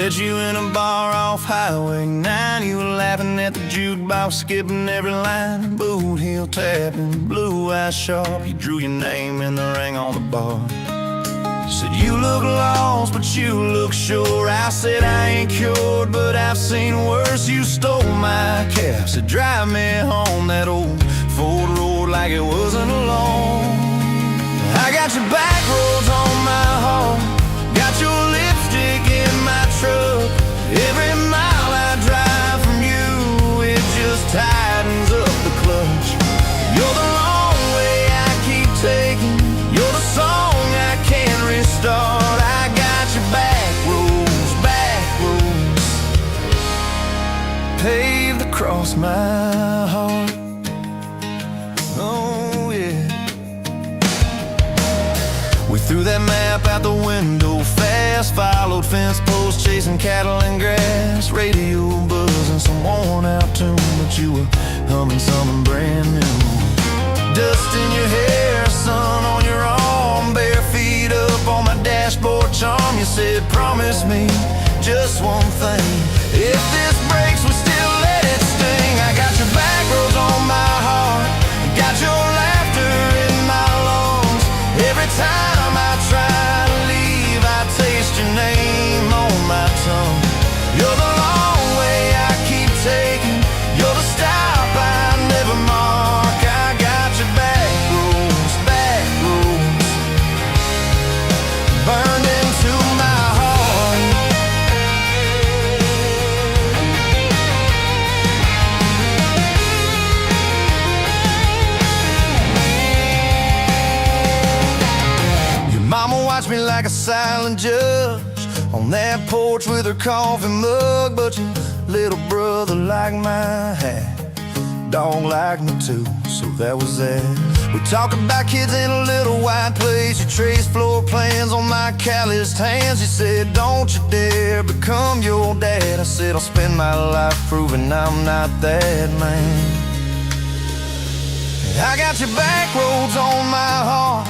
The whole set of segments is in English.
Met you in a bar off Highway 9. You were laughing at the jukebox, skipping every line. Boot heel tapping, blue eyes sharp. You drew your name in the ring on the bar. Said you look lost, but you look sure. I said I ain't cured, but I've seen worse. You stole my cab, said drive me home. That old Ford road like it wasn't alone. I got your back roads on my heart, got your lipstick in my truck. Every mile I drive from you, it just tightens up the clutch. You're the long way I keep taking, you're the song I can't restart. I got your back roads, paved across my heart. Oh yeah. We threw that map out the window fast, followed fence posts, chasing cattle and grass. Radio buzzing some worn out tune, but you were humming something brand new. Dust in your hair, sun on your arm, bare feet up on my dashboard charm. You said promise me just one thing, if this breaks we still let it sting. I got your back roads on my heart, got your laughter in my lungs. Every time I try to leave, I taste your name on my tongue. You're the long way I keep taking, you're the stop I never mark. I got your back roads, burned into my heart. Your mama watched me like a silent judge on that porch with her coffee mug, but your little brother liked my hat, dog liked me too, so that was that. We talk about kids in a little white place. You traced floor plans on my calloused hands. You said don't you dare become your dad. I said I'll spend my life proving I'm not that man. I got your back roads on my heart,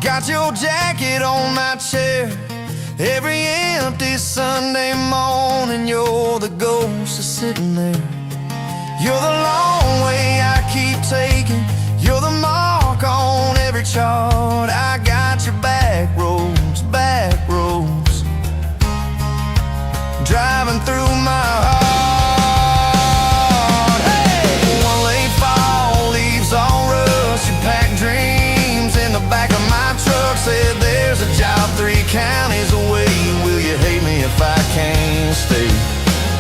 got your jacket on my chair. Every empty Sunday morning, you're the ghost that's sitting there. You're the long way I keep taking, you're the mark on every chart. I got your back roads, driving through my heart. Hey! One late fall, leaves all rust. You packed dreams in the back of my truck. Said there's a job 3 counties away. Will you hate me if I can't stay?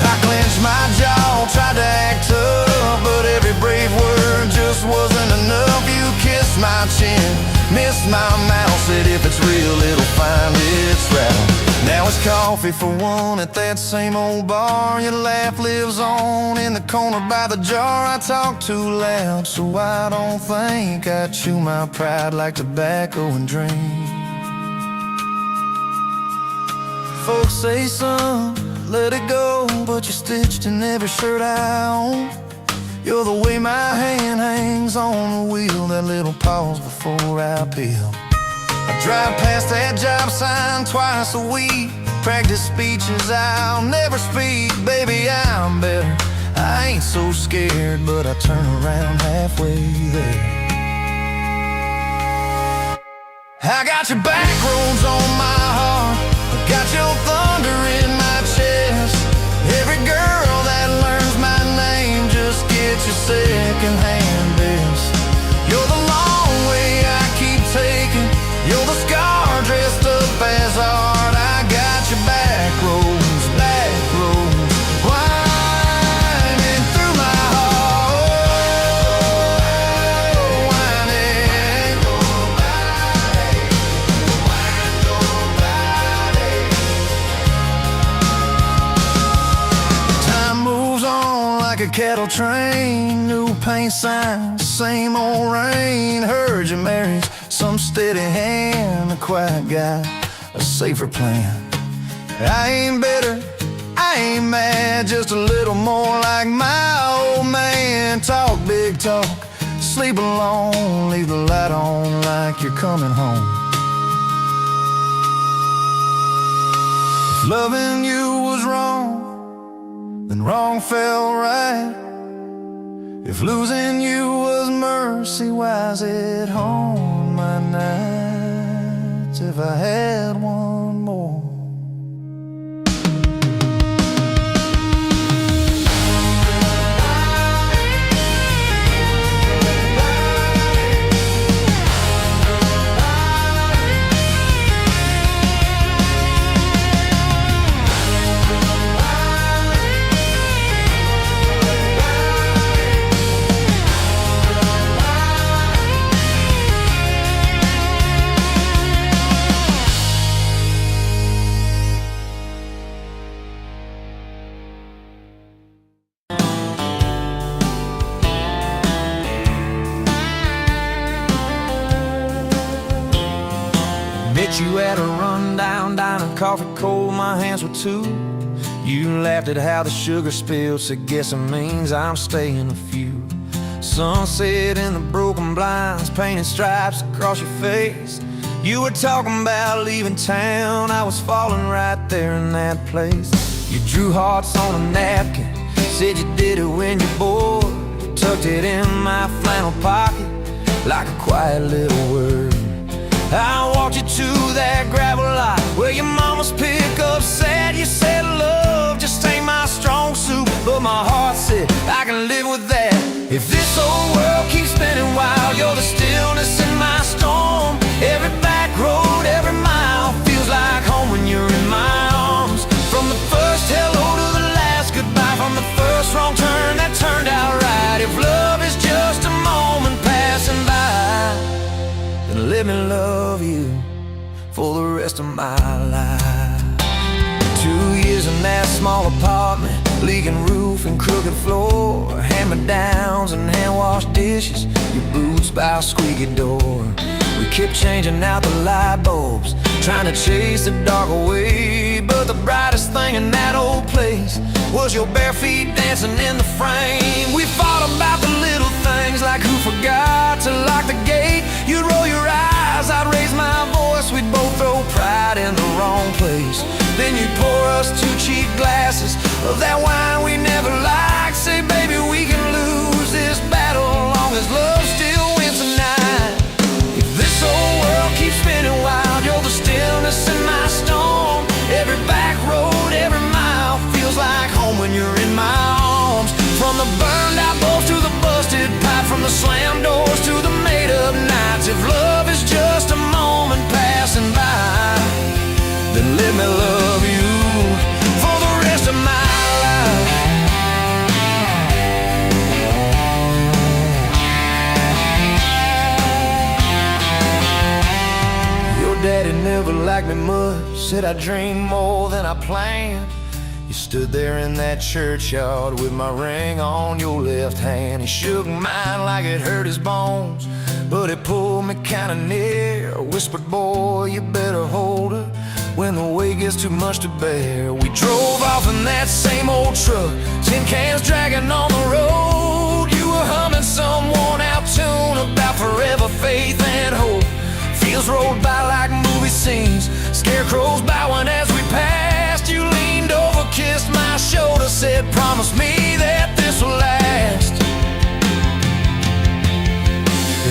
I clenched my jaw, tried to act tough, but every brave word just wasn't enough. You kissed my chin, missed my mouth, said if it's real it'll find its route. Now it's coffee for one at that same old bar. Your laugh lives on in the corner by the jar. I talk too loud, so I don't think I chew my pride like tobacco and drink. Folks say son, let it go, but you're stitched in every shirt I own. You're the way my hand hangs on the wheel, that little pause before I peel. I drive past that job sign twice a week, practice speeches I'll never speak. Baby, I'm better, I ain't so scared, but I turn around halfway there. I got your back roads on my heart, got your thunder in my chest. Every girl that learns my name just gets your second-hand best. You're the long way I keep taking, you're the scar dressed up as art. I got your back roads, winding through my heart, winding. Time moves on like a cattle train, new paint signs, same old rain. Heard you married some steady hand, a quiet guy, a safer plan. I ain't bitter, I ain't mad, man, just a little more like my old man. Talk big talk, sleep alone, leave the light on like you're coming home. If loving you was wrong, then wrong felt right. If losing you was mercy, why's it haunt my nights? If I had one more. Met you at a rundown diner, coffee cold, my hands were too. You laughed at how the sugar spilled, so guess it means I'm staying a few. Sunset in the broken blinds, painted stripes across your face. You were talking about leaving town, I was falling right there in that place. You drew hearts on a napkin, said you did it when you're bored. Tucked it in my flannel pocket like a quiet little word. I walked you to that gravel lot where your mama's pickup sat. You said love just ain't my strong suit, but my heart said I can live with that. If this old world keeps spinning wild, you're the stillness in my storm. Every back road, every mile feels like home when you're in my arms. From the first hello to the last goodbye, from the first wrong turn that turned out right. If love is just a moment passing by, then let me love you for the rest of my life. 2 years in that small apartment, leaking roof and crooked floor, hand-me-downs and hand-washed dishes, your boots by a squeaky door. We kept changing out the light bulbs, trying to chase the dark away, but the brightest thing in that old place was your bare feet dancing in the frame. We fought about the little things, like who forgot to lock the gate. You'd roll your eyes, I'd raise my voice, we'd both throw pride in the wrong place. Then you'd pour us 2 cheap glasses of that wine we never liked. Say, baby, we can lose this battle long as love still wins tonight. If this whole world keeps spinning wild, you're the stillness in my storm. Every back road, every mile feels like home when you're in my arms. From the burned out bulbs to the busted pipe, from the slammed doors to the made up nights. If love is just a moment passing by, then let me love you for the rest of my life. Your daddy never liked me much, said I dreamed more than I planned. You stood there in that churchyard with my ring on your left hand. He shook mine like it hurt his bones, but it pulled me kinda near. Whispered, boy, you better hold her when the weight gets too much to bear. We drove off in that same old truck, tin cans dragging on the road. You were humming some worn out tune about forever faith and hope. Fields rolled by like movie scenes, scarecrows bowing as we passed. You leaned over, kissed my shoulder, said, promise me that this will last.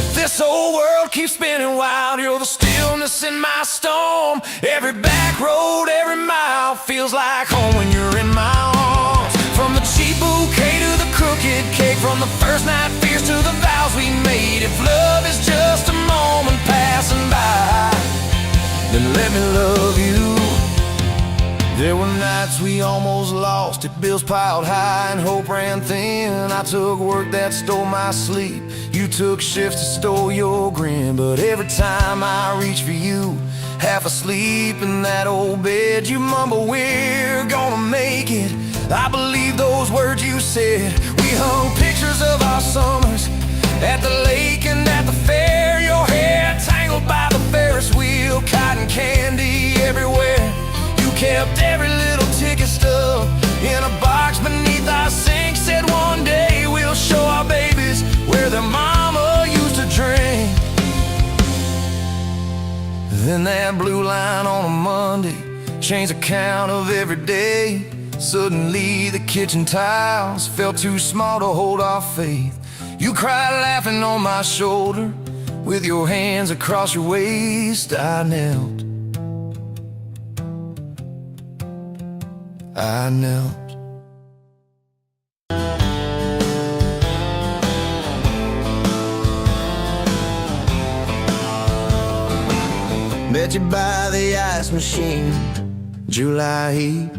If this whole world keeps spinning wild, you're the stillness in my storm. Every back road, every mile feels like home when you're in my arms. From the cheap bouquet to the crooked cake, from the first night fears to the vows we made. If love is just a moment passing by, then let me love you. There were nights we almost lost it, bills piled high and hope ran thin. I took work that stole my sleep, you took shifts that stole your grin. But every time I reach for you, half asleep in that old bed, you mumble, we're gonna make it. I believe those words you said. We hung pictures of our summers at the lake and at the fair. Your hair tangled by the Ferris wheel, cotton candy everywhere. You kept every little ticket stuffed in a box Then that blue line on a Monday changed the count of every day. Suddenly the kitchen tiles felt too small to hold our faith. You cried laughing on my shoulder with your hands across your waist. I knelt. Met you by the ice machine, July heat,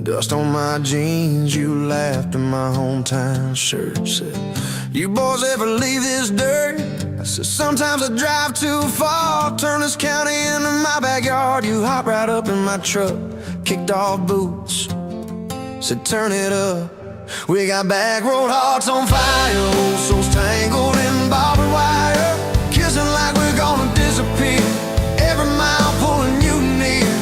dust on my jeans. You laughed in my hometown shirt. Said, "You boys ever leave this dirt?" I said, "Sometimes I drive too far. Turn this county into my backyard." You hopped right up in my truck, kicked off boots, said, "Turn it up." We got back road hearts on fire, old souls tangled in barbed wire, kissing like we're gonna disappear. Every mile pulling you near.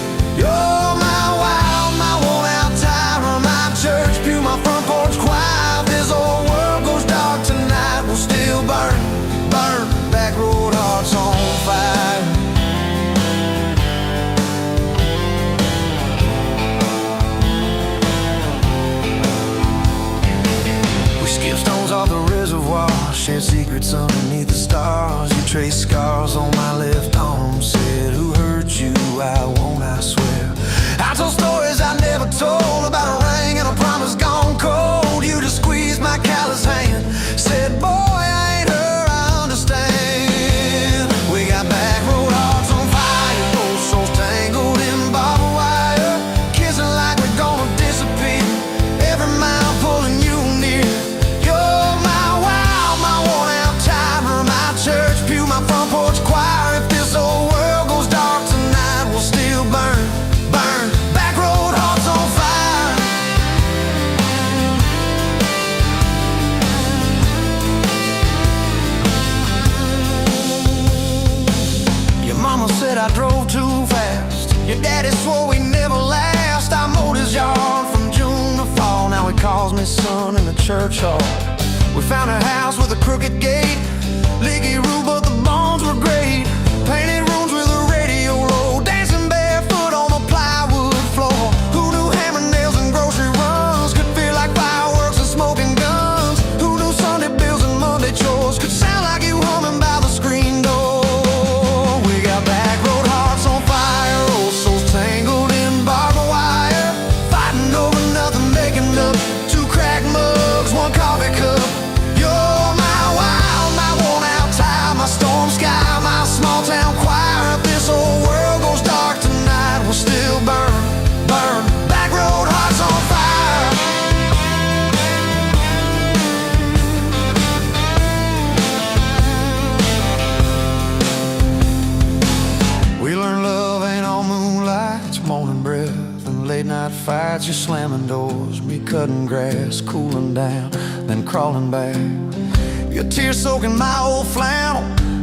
You're my wild, my worn-out tire, my church pew, my front porch choir. If this old world goes dark tonight, we'll still burn, burn. Back road hearts on fire. We skipped stones off the reservoir, shared secrets underneath the stars. You traced scars on my left arm, said, "Who hurt you? I won't, I swear." I told stories I never told about a ring and a promise gone cold. You just squeezed my callous hand, said, "Boy, I ain't her, I understand." We got back road hearts on fire, old souls tangled in barbed wire, kissing like we're gonna disappear. Every mile pulling you near. You're my wild, my worn-out timer, my church pew, my front porch choir. If this old world goes dark tonight, we'll still burn, burn. Back road hearts on fire. Your mama said I drove too fast. Your daddy swore we never last. I mowed his yard from June to fall. Now he calls me son in the church hall. We found a house with a crooked gate, leaky roof, but the bones were great. Painted rooms with a radio low, dancing barefoot on the plywood floor. Who knew hammer nails and grocery runs could feel like fireworks and smoking guns? Who knew Sunday bills and Monday chores could sound like you humming by the screen door? We got back road hearts on fire, old souls tangled in barbed wire, fighting over nothing, making up two cracked mugs, one coffee cup. You're my wild, my worn-out tire, my storm sky, my small-town choir. If this whole world goes dark tonight, we'll still burn, burn. Back road hearts on fire. We learned love ain't all moonlight, it's morning breath and late-night fights. You're slamming doors, me cutting grass, cooling down, then crawling back. Your tears soaking my old flannel,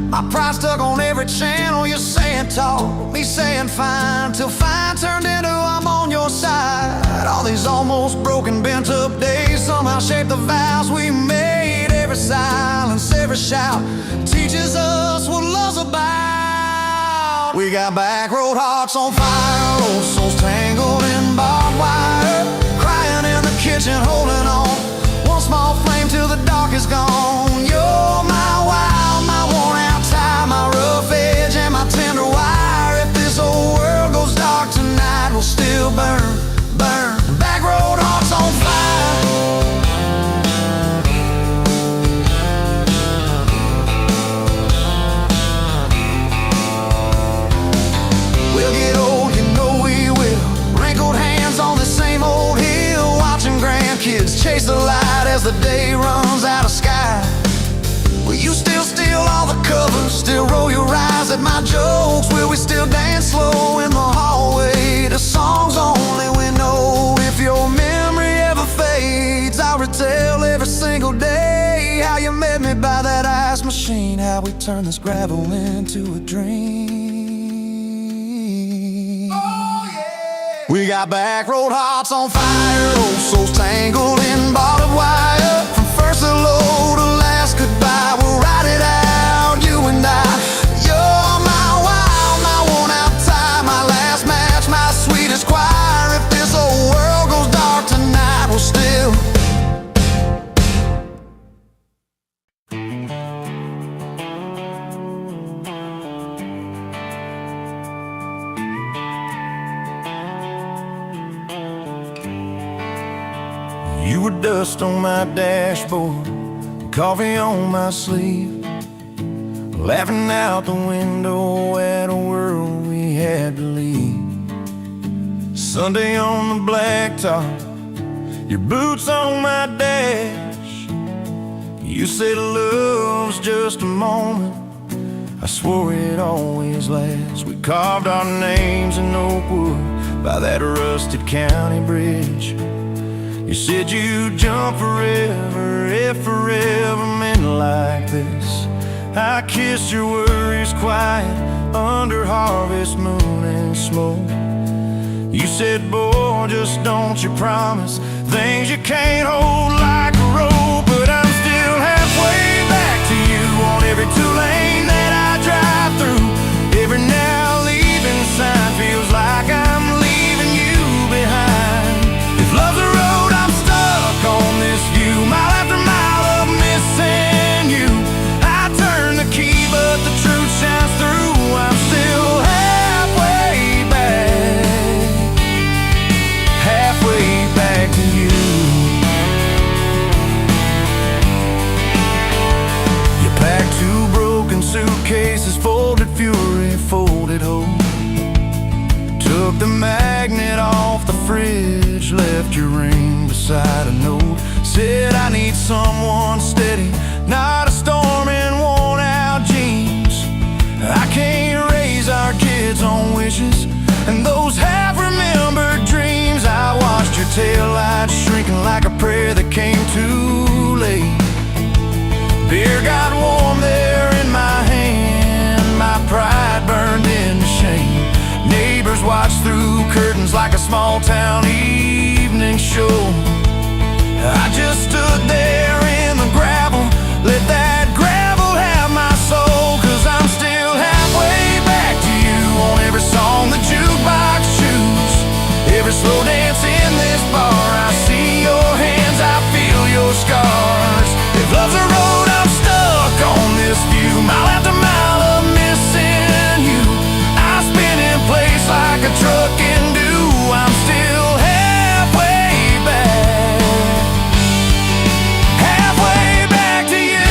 my pride stuck on every channel. You're saying talk, me saying fine, till fine turned into I'm on your side. All these almost broken, bent up days somehow shaped the vows we made. Every silence, every shout teaches us what love's about. We got back road hearts on fire, old souls tangled in barbed wire, crying in the kitchen, holding on. One small flame till the dark is gone. You're my wild, my worn-out tire, my rough edge and my tender wire. If this whole world goes dark tonight, we'll still burn, burn. Back road hearts on fire. We'll get old, you know we will. Wrinkled hands on the same old hill, watching grandkids chase the light as the day runs out of sky. Will you still steal all the covers, still roll your eyes at my jokes? Will we still dance slow in the hallway to songs only we know? If your memory ever fades, I'll retell every single day how you met me by that ice machine, how we turned this gravel into a dream. Oh, yeah. We got back road hearts on fire, old souls tangled in barbed wire. From first hello to last goodbye, we'll ride it out, you and I. You're my wild, my You were dust on my dashboard, coffee on my sleeve, laughing out the window at a world we had to leave. Sunday on the blacktop, your boots on my dash. You said love's just a moment, I swore it always lasts. We carved our names in oak wood by that rusted county bridge. You said you'd jump forever if forever meant like this. I kissed your worries quiet under harvest moon and smoke. You said, boy, just don't you promise things you can't hold like a rope. But I'm still halfway back to you on every two-lane that I drive through. Every now leaving sign feels like I'm leaving you behind. If love's a road, I'm stuck on this view, mile after mile of missing you. I turn the key, but the truth shines through. I'm still halfway back to you. You packed two broken suitcases, folded fury, folded hope. Took the magnet off the fridge, left your ring beside a note. Said I need someone steady, not a storm in worn out jeans. I can't raise our kids on wishes and those half-remembered dreams. I watched your taillights shrinking like a prayer that came too late. Beer got warm there in my hand, my pride burned into shame. Neighbors watched through curtains like a small-town evening show. I just stood there in the gravel, let that gravel have my soul. 'Cause I'm still halfway back to you on every song the jukebox choose. Every slow dance in this bar, I see your hands, I feel your scars. If love's a road, I'm stuck on this view, mile after mile of missing you. I spin in place like a truck can do. I'm still halfway back to you.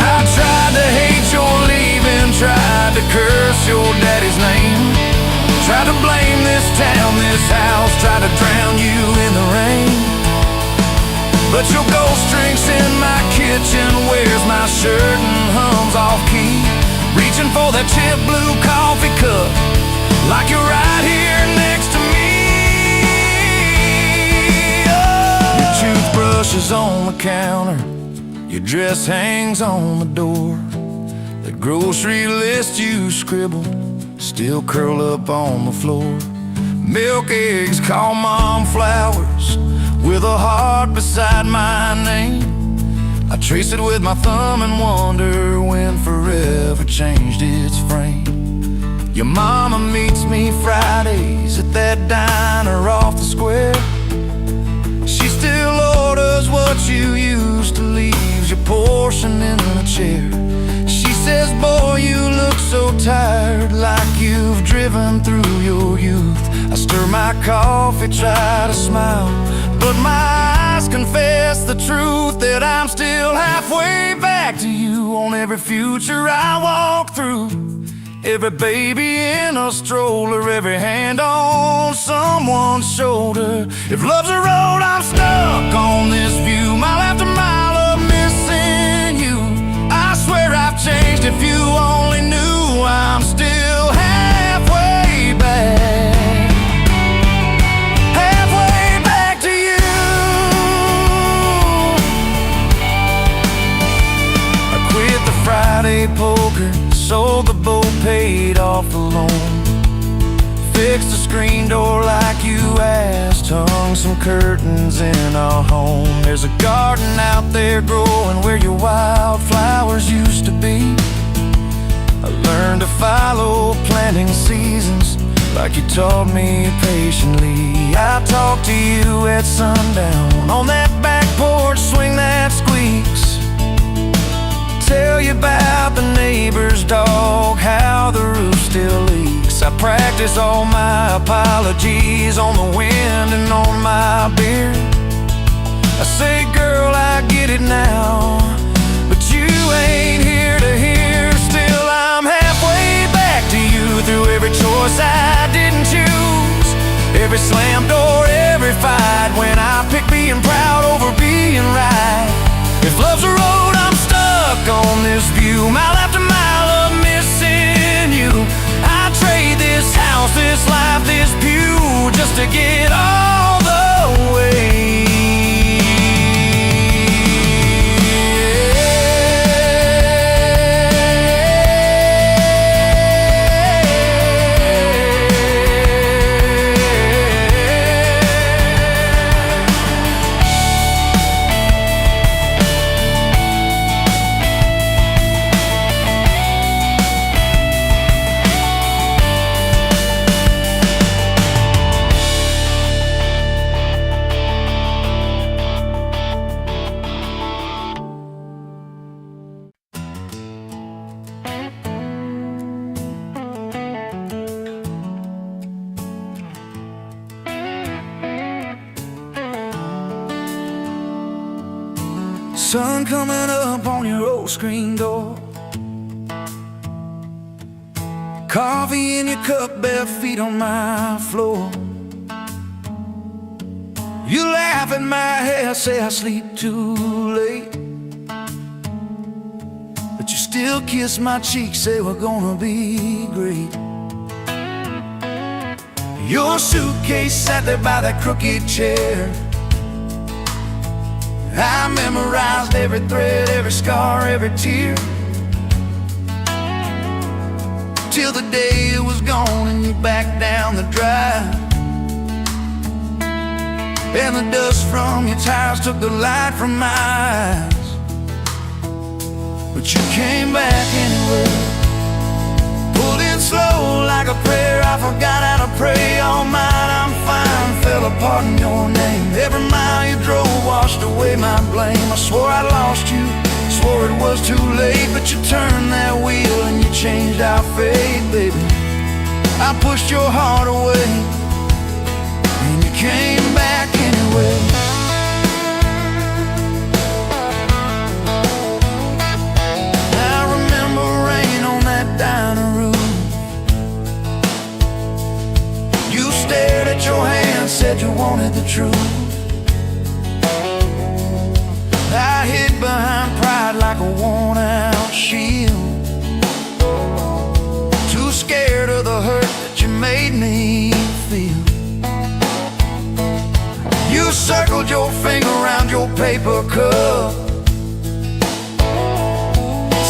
I tried to hate your leaving, tried to curse your daddy's name, tried to blame this town, this house, tried to drown you in the rain. But your ghost drinks in my kitchen, wears my shirt and hums off key, reaching for that chip blue coffee cup like you're right here next to me. Oh. Your toothbrush is on the counter, your dress hangs on the door. The grocery list you scribbled still curl up on the floor. Milk, eggs, call mom flowers with a heart beside my name. I trace it with my thumb and wonder when forever changed its frame. Your mama meets me Fridays at that diner off the square. She still orders what you used to, leaves your portion in the chair. She says, boy, you look so tired, like you've driven through your youth. I stir my coffee, try to smile, but my eyes confess the truth, that I'm still halfway back to you on every future I walk through. Every baby in a stroller, every hand on someone's shoulder. If love's a road, I'm stuck on this view, mile after mile of missing you. I swear I've changed, if you only knew. I'm still halfway back to you. I quit the Friday poker, sold the boat, paid off the loan, fixed the screen door like you asked, hung some curtains in our home. There's a garden out there growing where your wildflowers used to be. I learned to follow planting seasons like you taught me patiently. I talk to you at sundown on that back porch swing that squeaks, tell you about the neighbor's dog, how the roof still leaks. I practice all my my apologies on the wind and on my beard. I say, girl, I get it now, but you ain't here to hear. Still, I'm halfway back to you through every choice I didn't choose, every slam door, every fight, when I pick being proud over being right. If love's a road, I'm stuck on this view, mile after mile of missing you. I trade this house, this life, this pew, just to get all the way. Sun coming up on your old screen door, coffee in your cup, bare feet on my floor. You laugh at my hair, say I sleep too late, but you still kiss my cheek, say we're gonna be great. Your suitcase sat there by that crooked chair. I memorized every thread, every scar, every tear, till the day it was gone and you backed down the drive, and the dust from your tires took the light from my eyes. But you came back anyway, pulled in slow like a prayer. I forgot how to pray. All mine, I'm fine, fell apart in your name. Every mile you drove washed away my blame. I swore I lost you, swore it was too late, but you turned that wheel and you changed our fate, baby. I pushed your heart away and you came back anyway. I remember rain on that dining room. You stared at your hand, said you wanted the truth. I hid behind pride like a worn-out shield, too scared of the hurt that you made me feel. You circled your finger around your paper cup,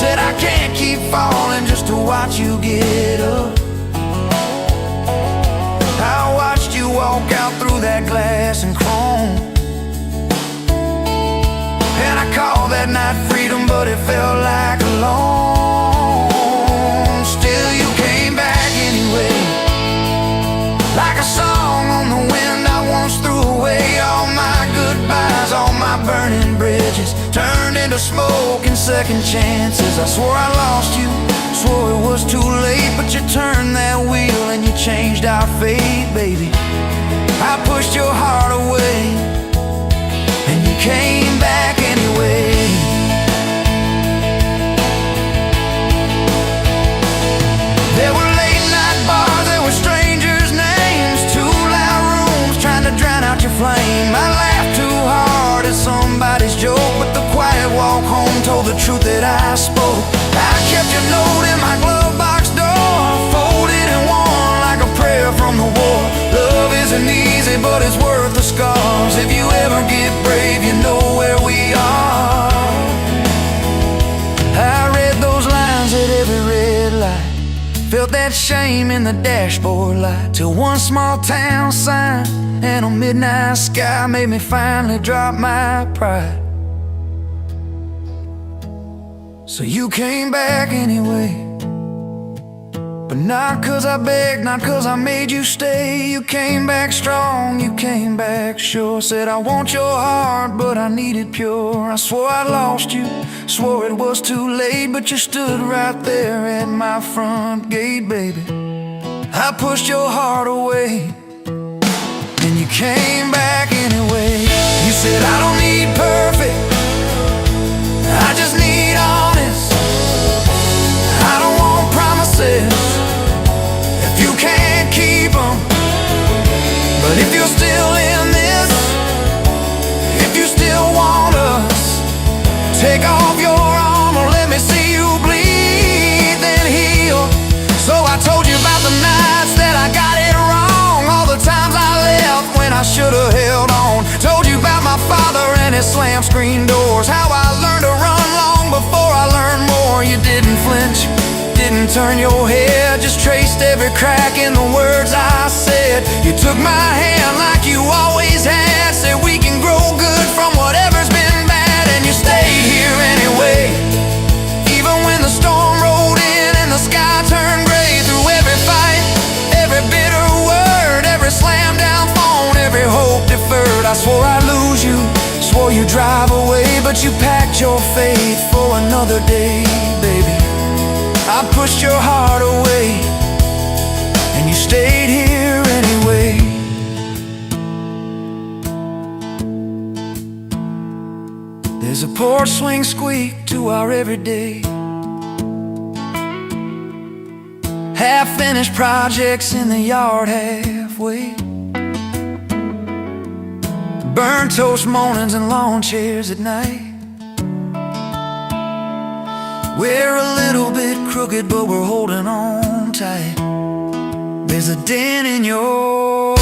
said I can't keep falling just to watch you get up. I watched you walk out through that glass and chrome, and I called that night freedom, but it felt like alone. Still you came back anyway, like a song on the wind. I once threw away all my goodbyes, all my burning bridges turned into smoke and second chances. I swore I lost you, swore it was too late, but you turned that wheel and you changed our fate, baby. I pushed your heart away and you came back anyway. There were late night bars, there were strangers' names, too loud rooms trying to drown out your flame. I laughed too hard at somebody's joke, but the quiet walk home told the truth that I spoke. I kept your note in my glove box door, folded and worn like a prayer from the war. Love isn't easy, but it's worth the scars. If you ever get brave, you know where we are. I read those lines at every red light, felt that shame in the dashboard light, till one small town sign and a midnight sky made me finally drop my pride. So you came back anyway, but not 'cause I begged, not 'cause I made you stay. You came back strong, you came back sure. Said I want your heart, but I need it pure. I swore I lost you, swore it was too late, but you stood right there at my front gate, baby. I pushed your heart away, and you came back anyway. You said I don't need perfect, I just need honest. I don't want promises if you can't keep them. But if you're still in this, if you still want us, take off your armor, let me see you bleed, then heal. So I told you about the nights that I got it wrong, all the times I left when I should've held on. Told you about my father and his slam screen doors, how I learned to run long before I learned more. You didn't flinch, didn't turn your head, just traced every crack in the words I said. You took my hand like you always had, said we can grow good from whatever's been bad. And you stayed here anyway, even when the storm rolled in and the sky turned gray. Through every fight, every bitter word, every slam down phone, every hope deferred. I swore I'd lose you, swore you'd drive away, but you packed your faith for another day, baby. I pushed your heart away, and you stayed here anyway. There's a porch swing squeak to our everyday, half-finished projects in the yard halfway, burnt toast mornings and lawn chairs at night. We're a little bit crooked, but we're holding on tight. There's a dent in your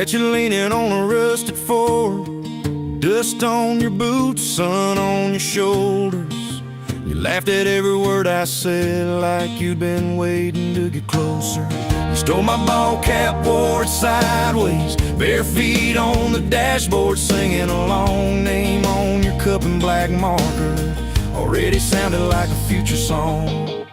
met you leaning on a rusted Ford, dust on your boots, sun on your shoulders. You laughed at every word I said like you'd been waiting to get closer. You stole my ball cap, wore it sideways, bare feet on the dashboard, singing a long name on your cup in black marker. Already sounded like a future song.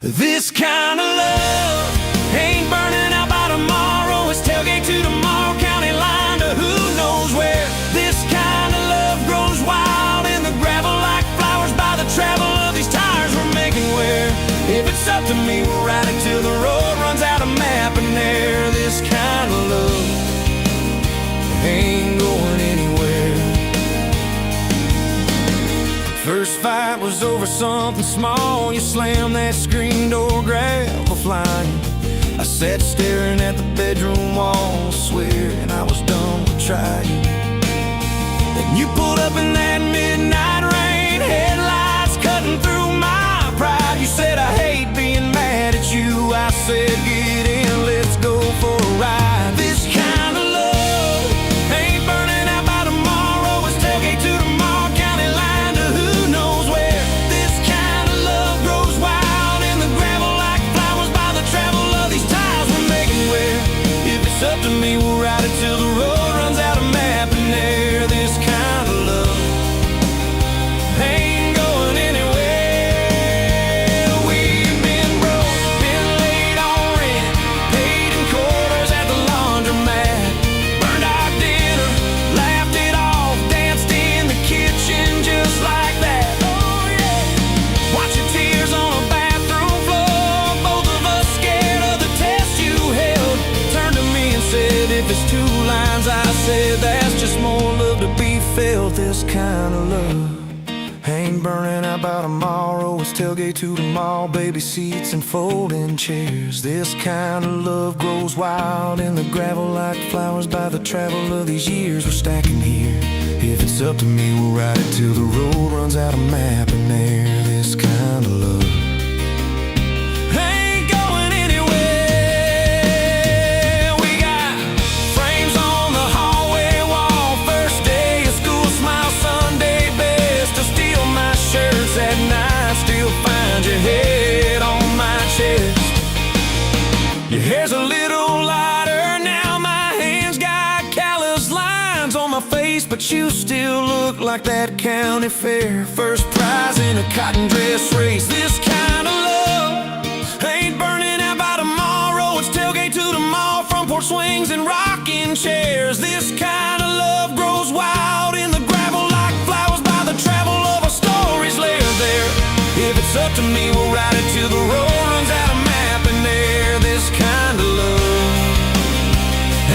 This kind of love ain't burning out by tomorrow. It's tailgate to tomorrow, county line to who knows where. This kind of love grows wild in the gravel like flowers by the travel of these tires we're making wear. If it's up to me, we'll ride it till the road runs out of map and air. This kind of love ain't going anywhere. First fight was over something small. You slammed that screen door, gravel flying. I sat staring at the bedroom wall, swearing I was done with trying. Then you pulled up in that midnight rain, headlights cutting through my pride. You said I hate being mad at you. I said get in, let's go for a ride. This kind of love ain't burning out by tomorrow. It's tailgate to tomorrow, county line to who knows where. This kind of love grows wild in the gravel like flowers by the travel of these tires we're making wear. If it's up to me, we'll ride it till the road runs out of map and air. This kind of love ain't going anywhere. We've been broke, been late on rent, paid in quarters at the laundromat, burned our dinner, laughed it off, danced in the kitchen just like that. Oh yeah, watch your tears on a bathroom floor, both of us scared of the test you held. Turned to me and said, if it's two lines, I said that's just more love to be felt. This kind of love ain't burning out by tomorrow. It's tailgate to the mall, baby seats and folding chairs. This kind of love grows wild in the gravel like flowers by the travel of these years we're stacking here. If it's up to me, we'll ride it till the road runs out of map and air. This kind of love but you still look like that county fair first prize in a cotton dress race. This kind of love ain't burning out by tomorrow. It's tailgate to the mall, front porch swings and rocking chairs. This kind of love grows wild in the gravel like flowers by the travel of a story's lair there. If it's up to me, we'll ride it till the road runs out of map and air. This kind of love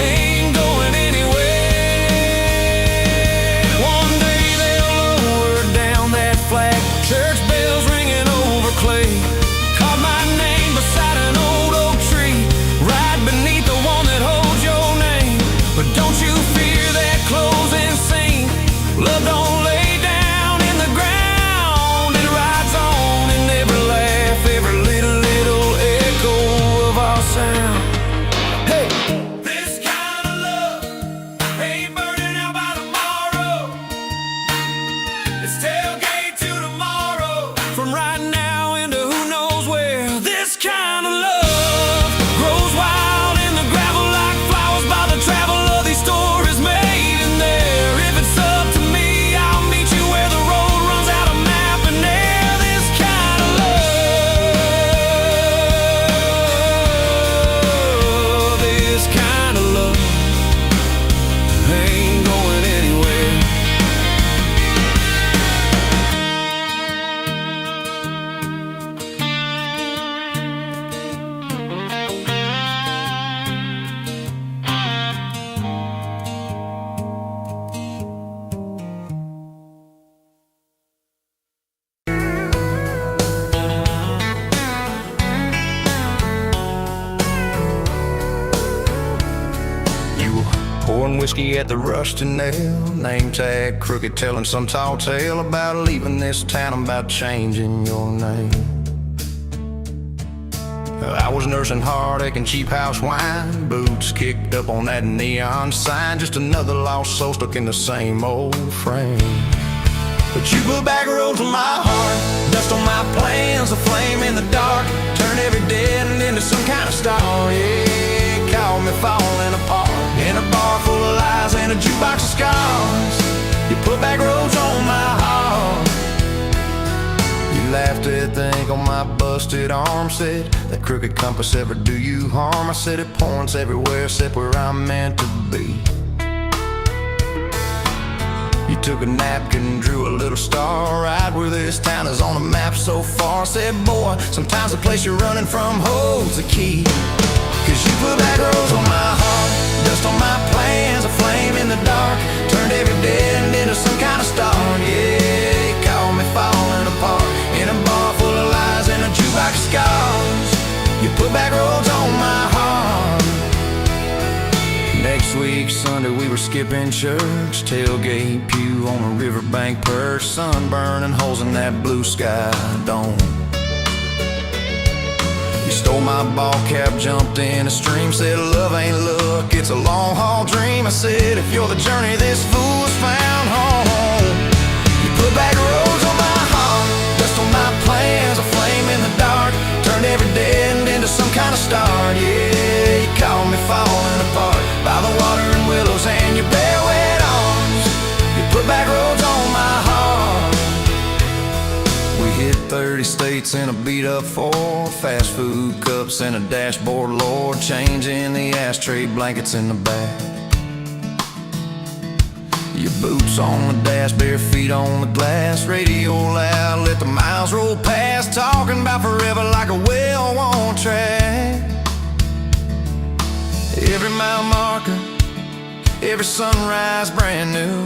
ain't going anywhere. One day they'll lower down that flag, church bells ringing over clay. Carve my name beside an old oak tree, right beneath the one that holds your name. But don't you fear that closing scene. Love don't lay down in the ground. It rides on in every laugh, every little echo of our sound. Hey! This kind of love ain't burning out by tomorrow. It's tailgate to tomorrow, from right now into who knows where. This kind of love grows wild in the gravel like flowers by the travel of these stories made in there. If it's up to me, I'll meet you where the road runs out of map and air. This kind of love, this kind of love ain't going anywhere. You were pouring whiskey at the Rusty Nail, name tag crooked, telling some tall tale about leaving this town, about changing your name. I was nursing heartache and cheap house wine, boots kicked up on that neon sign, just another lost soul stuck in the same old frame. But you put back roads on my heart, dust on my plans, a flame in the dark, turn every dead end into some kind of star. Yeah, caught me falling apart in a bar full of lies and a jukebox of scars. You put back roads on my heart. You laughed at the ink on my busted arm, said that crooked compass ever do you harm. I said it points everywhere except where I'm meant to be. You took a napkin and drew a little star right where this town is on the map so far. Said, boy, sometimes the place you're running from holds the key. Cause you put back roads on my heart, dust on my plans, a flame in the dark, turned every dead end into some kind of star. Yeah, you caught me falling apart in a bar full of lies and a jukebox of scars. You put back roads on my heart. Next week, Sunday, we were skipping church, tailgate pew on a riverbank perch, sun burning holes in that blue sky dome. You stole my ball cap, jumped in a stream, said love ain't luck, it's a long haul dream. I said if you're the journey, this fool has found home. You put back roads on my heart, dust on my plans, a flame in the dark, turned every dead end into some kind of star. Yeah, you caught me falling apart by the water and willows and your bare wet arms. You put back roads on my heart. We hit 30 states in a beat up Ford, fast food cups and a dashboard, Lord, changing the ashtray blankets in the back. Your boots on the dash, bare feet on the glass, radio loud, let the miles roll past, talking about forever like a well-worn track. Every mile marker, every sunrise brand new,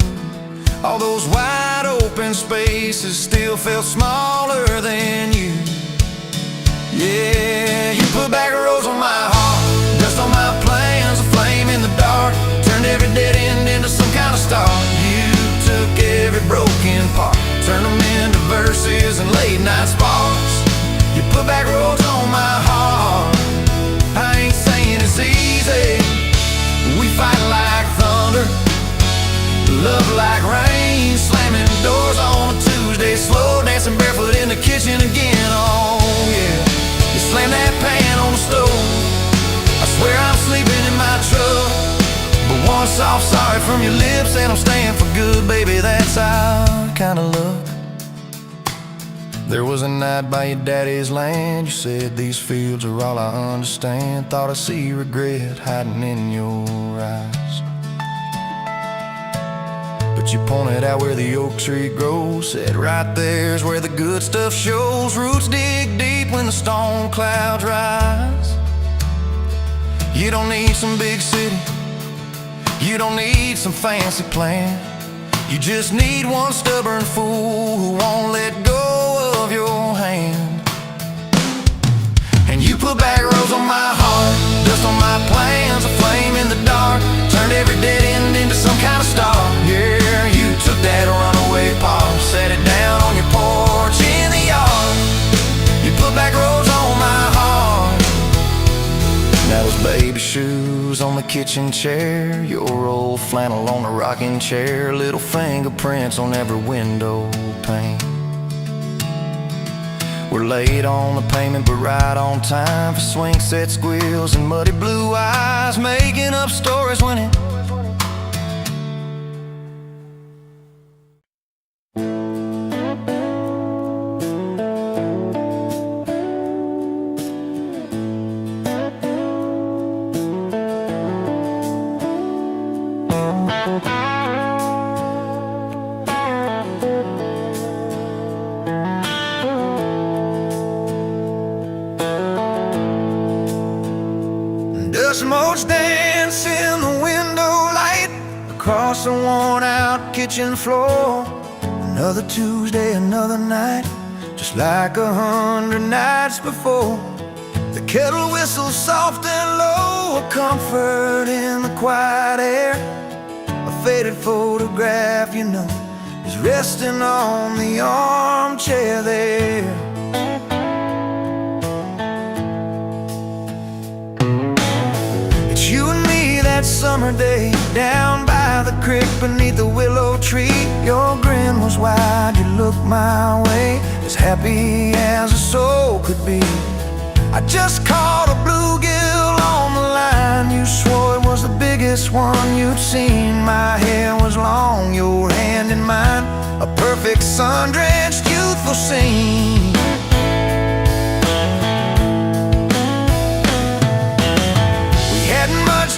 all those wide open spaces still felt smaller than you. Yeah, you put back roads on my heart, dust on my plans, a flame in the dark, turned every dead end into some kind of star. You took every broken part, turned them into verses and late night sparks. You put back roads on my heart. I ain't saying it's easy, we fight like thunder, love like rain, slamming doors on a Tuesday, slow dancing barefoot in the kitchen again. Oh yeah, you slam that pan on the stove, I swear I'm sleeping in my truck, but one one soft sorry from your lips, and I'm staying for good, baby, that's our kind of luck. There was a night by your daddy's land. You said these fields are all I understand. Thought I see regret hiding in your eyes, but you pointed out where the oak tree grows. Said right there's where the good stuff shows. Roots dig deep when the storm clouds rise. You don't need some big city, you don't need some fancy plan. You just need one stubborn fool who won't let go of your hand. And you put back roads on my heart, dust on my plans, a flame in the dark. Turned every dead end into some kind of star. Yeah, you took that runaway paw, set it down on your porch in the yard. You put back roads on my heart. Now those baby shoes on the kitchen chair, your old flannel on the rocking chair, little fingerprints on every window pane. We're late on the payment but right on time for swing set squeals and muddy blue eyes, making up stories when it dust motes dance in the window light across the worn-out kitchen floor. Another Tuesday, another night, just like 100 nights before. The kettle whistles soft and low, a comfort in the quiet air. A faded photograph, you know, is resting on the armchair there. You and me that summer day, down by the creek beneath the willow tree. Your grin was wide, you looked my way, as happy as a soul could be. I just caught a bluegill on the line. You swore it was the biggest one you'd seen. My hair was long, your hand in mine, a perfect sun-drenched youthful scene.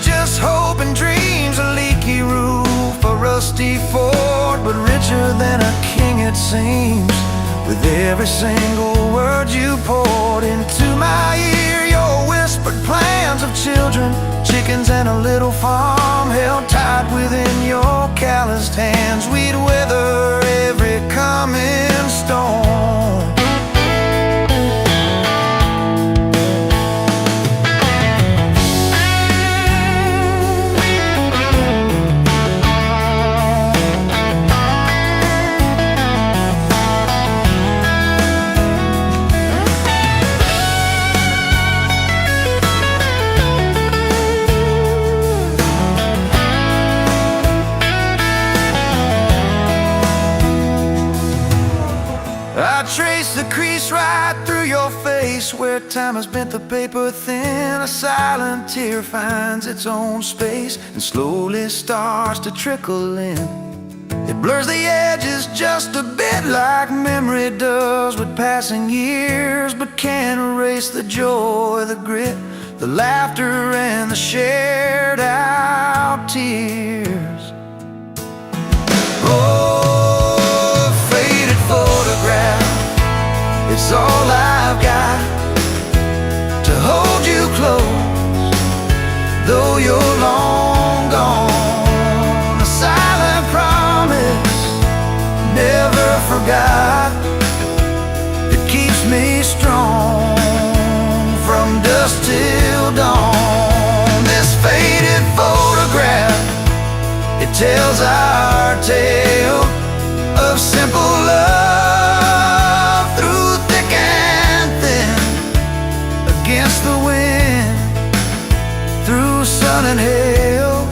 Just hope and dreams, a leaky roof, a rusty fort, but richer than a king it seems. With every single word you poured into my ear, your whispered plans of children, chickens and a little farm, held tight within your calloused hands. We'd weather every coming storm. Trace the crease right through your face, where time has bent the paper thin. A silent tear finds its own space and slowly starts to trickle in. It blurs the edges just a bit, like memory does with passing years, but can't erase the joy, the grit, the laughter and the shared out tears. Oh, faded photograph, it's all I've got to hold you close, though you're long gone. A silent promise, never forgot, it keeps me strong from dusk till dawn. This faded photograph, it tells our tale of simple love through thick and thin, against the wind, through sun and hail.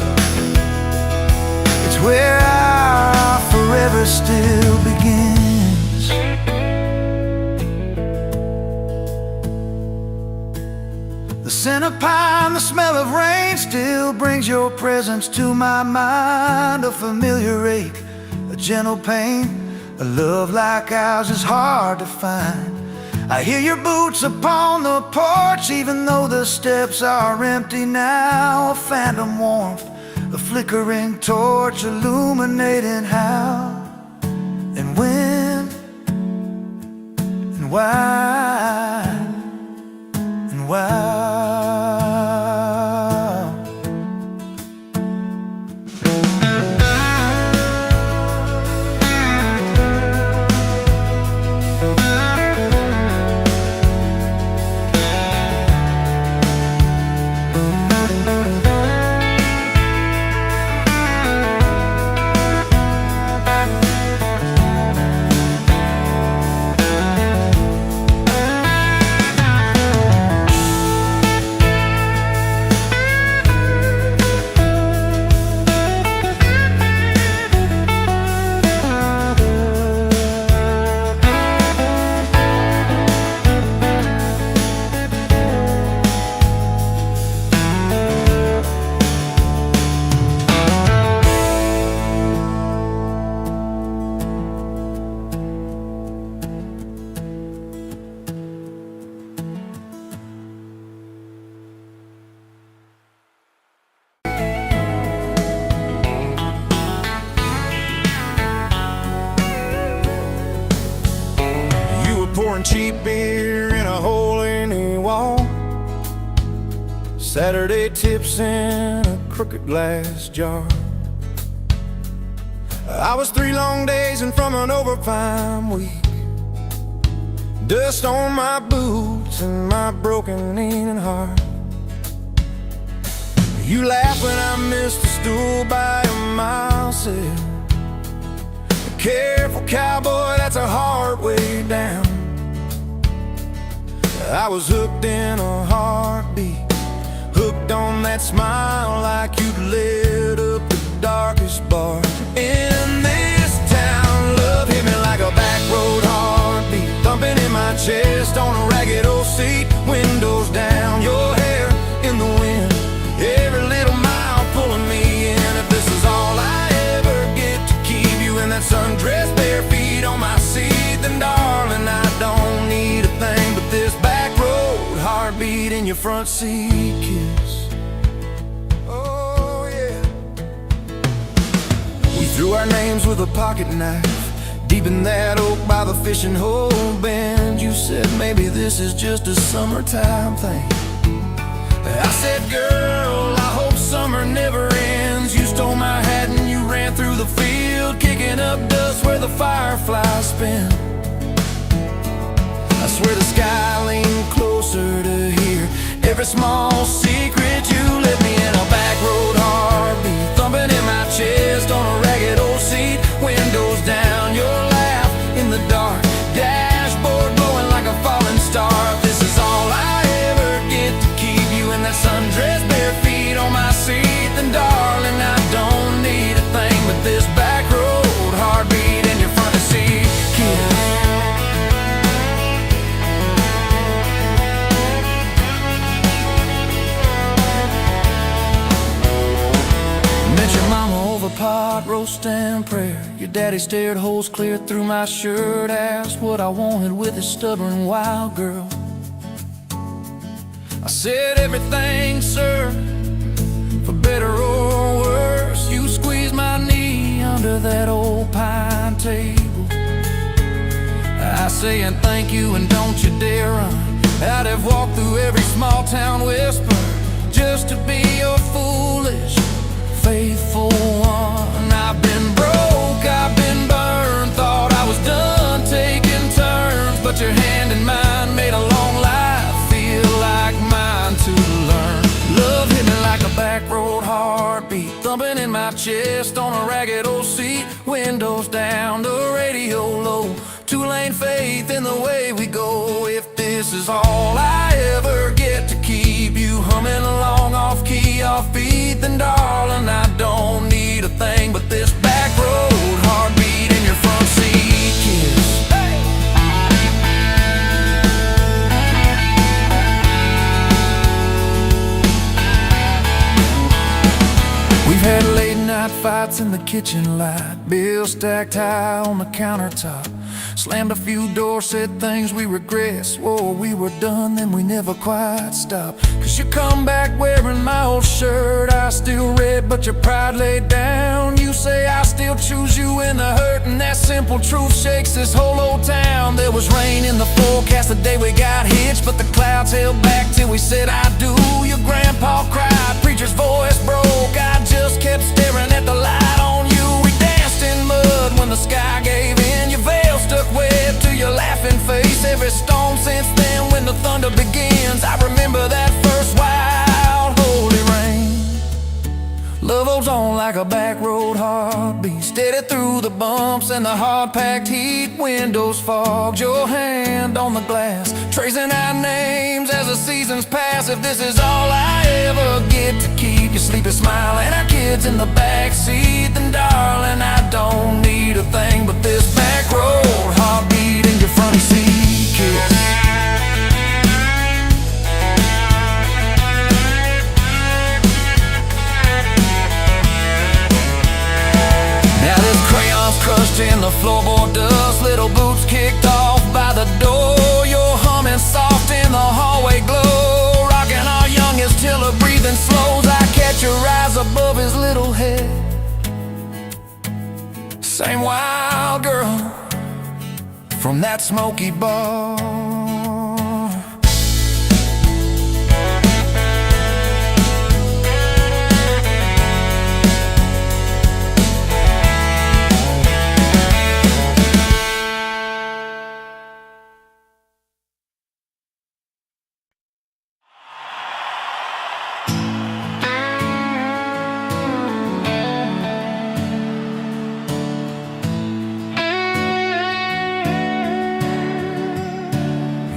It's where our forever still begins. The scent of pine, the smell of rain still brings your presence to my mind. A familiar ache, a gentle pain, a love like ours is hard to find. I hear your boots upon the porch, even though the steps are empty now. A phantom warmth, a flickering torch, illuminating how and when and why and why. Pouring cheap beer in a hole in the wall, Saturday tips in a crooked glass jar. I was 3 long days and from an overtime week, dust on my boots and my broken aching heart. You laugh when I missed a stool by a mile, said, "Careful, cowboy, that's a hard way down." I was hooked in a heartbeat, hooked on that smile like you'd lit up the darkest bar in this town. Love hit me like a back road heartbeat, thumping in my chest on a ragged old seat. Windows down, your hair in the wind, every little mile pulling me in. If this is all I ever get to keep you in that sundress, bare feet on my seat, then darling, I don't need a thing but this back road heartbeat in your front seat kiss. Oh yeah. We threw our names with a pocket knife deep in that oak by the fishing hole bend. You said maybe this is just a summertime thing. I said, girl, I hope summer never ends. You stole my hat and you ran through the field, kicking up dust where the fireflies spin. I swear the sky leaned closer to hear every small secret. You let me in a back road heartbeat, thumping in my chest on a ragged old seat. Windows down, your laugh in the dark, dashboard glowing like a falling star. If this is all I ever get to keep you in that sundress, bare feet on my seat, then darling, I don't need a thing but this back road heartbeat in your front seat kiss. Your mama over pot roast and prayer. Your daddy stared holes clear through my shirt, asked what I wanted with his stubborn wild girl. I said everything, sir, for better or worse. You squeezed my knee under that old pine table. I say and thank you and don't you dare run. I'd have walked through every small town whisper just to be your foolish faithful one. I've been broke, I've been burned, thought I was done taking turns, but your hand in mine made a long life feel like mine to learn. Love hit me like a back road heartbeat, thumping in my chest on a ragged old seat. Windows down, the radio low, 2-lane faith in the way we go. If this is all I ever get to keep you humming along off key, off beat, then darling, I don't need a thing but this back road heartbeat in your front seat kiss. Hey! had late night fights in the kitchen light, bills stacked high on the countertop. Slammed a few doors, said things we regret. Swore we were done, then we never quite stopped. Cause you come back wearing my old shirt, I still red, but your pride laid down. You say I still choose you in the hurt, and that simple truth shakes this whole old town. There was rain in the forecast the day we got hitched, but the clouds held back till we said I do. Your grandpa cried, preacher's voice broke, I just kept staring at the light on you. We danced in mud when the sky gave in, your veil stuck wet to your laughing face. Every storm since then when the thunder begins, I remember that first wild holy rain. Love holds on like a back road heartbeat, steady through the bumps and the hard-packed heat. Windows fogged, your hand on the glass, tracing our names as the seasons pass. If this is all I ever get to keep, you sleeping smiling, our kids in the backseat, then darling, I don't need a thing but this back road heartbeat and your front seat kiss. Now this crayon's crushed in the floorboard dust, little boots kicked off by the door. You're humming soft in the hallway glow, rocking our youngest till her breathing slows. I catch your eyes above his little head, same wild girl from that smoky bar.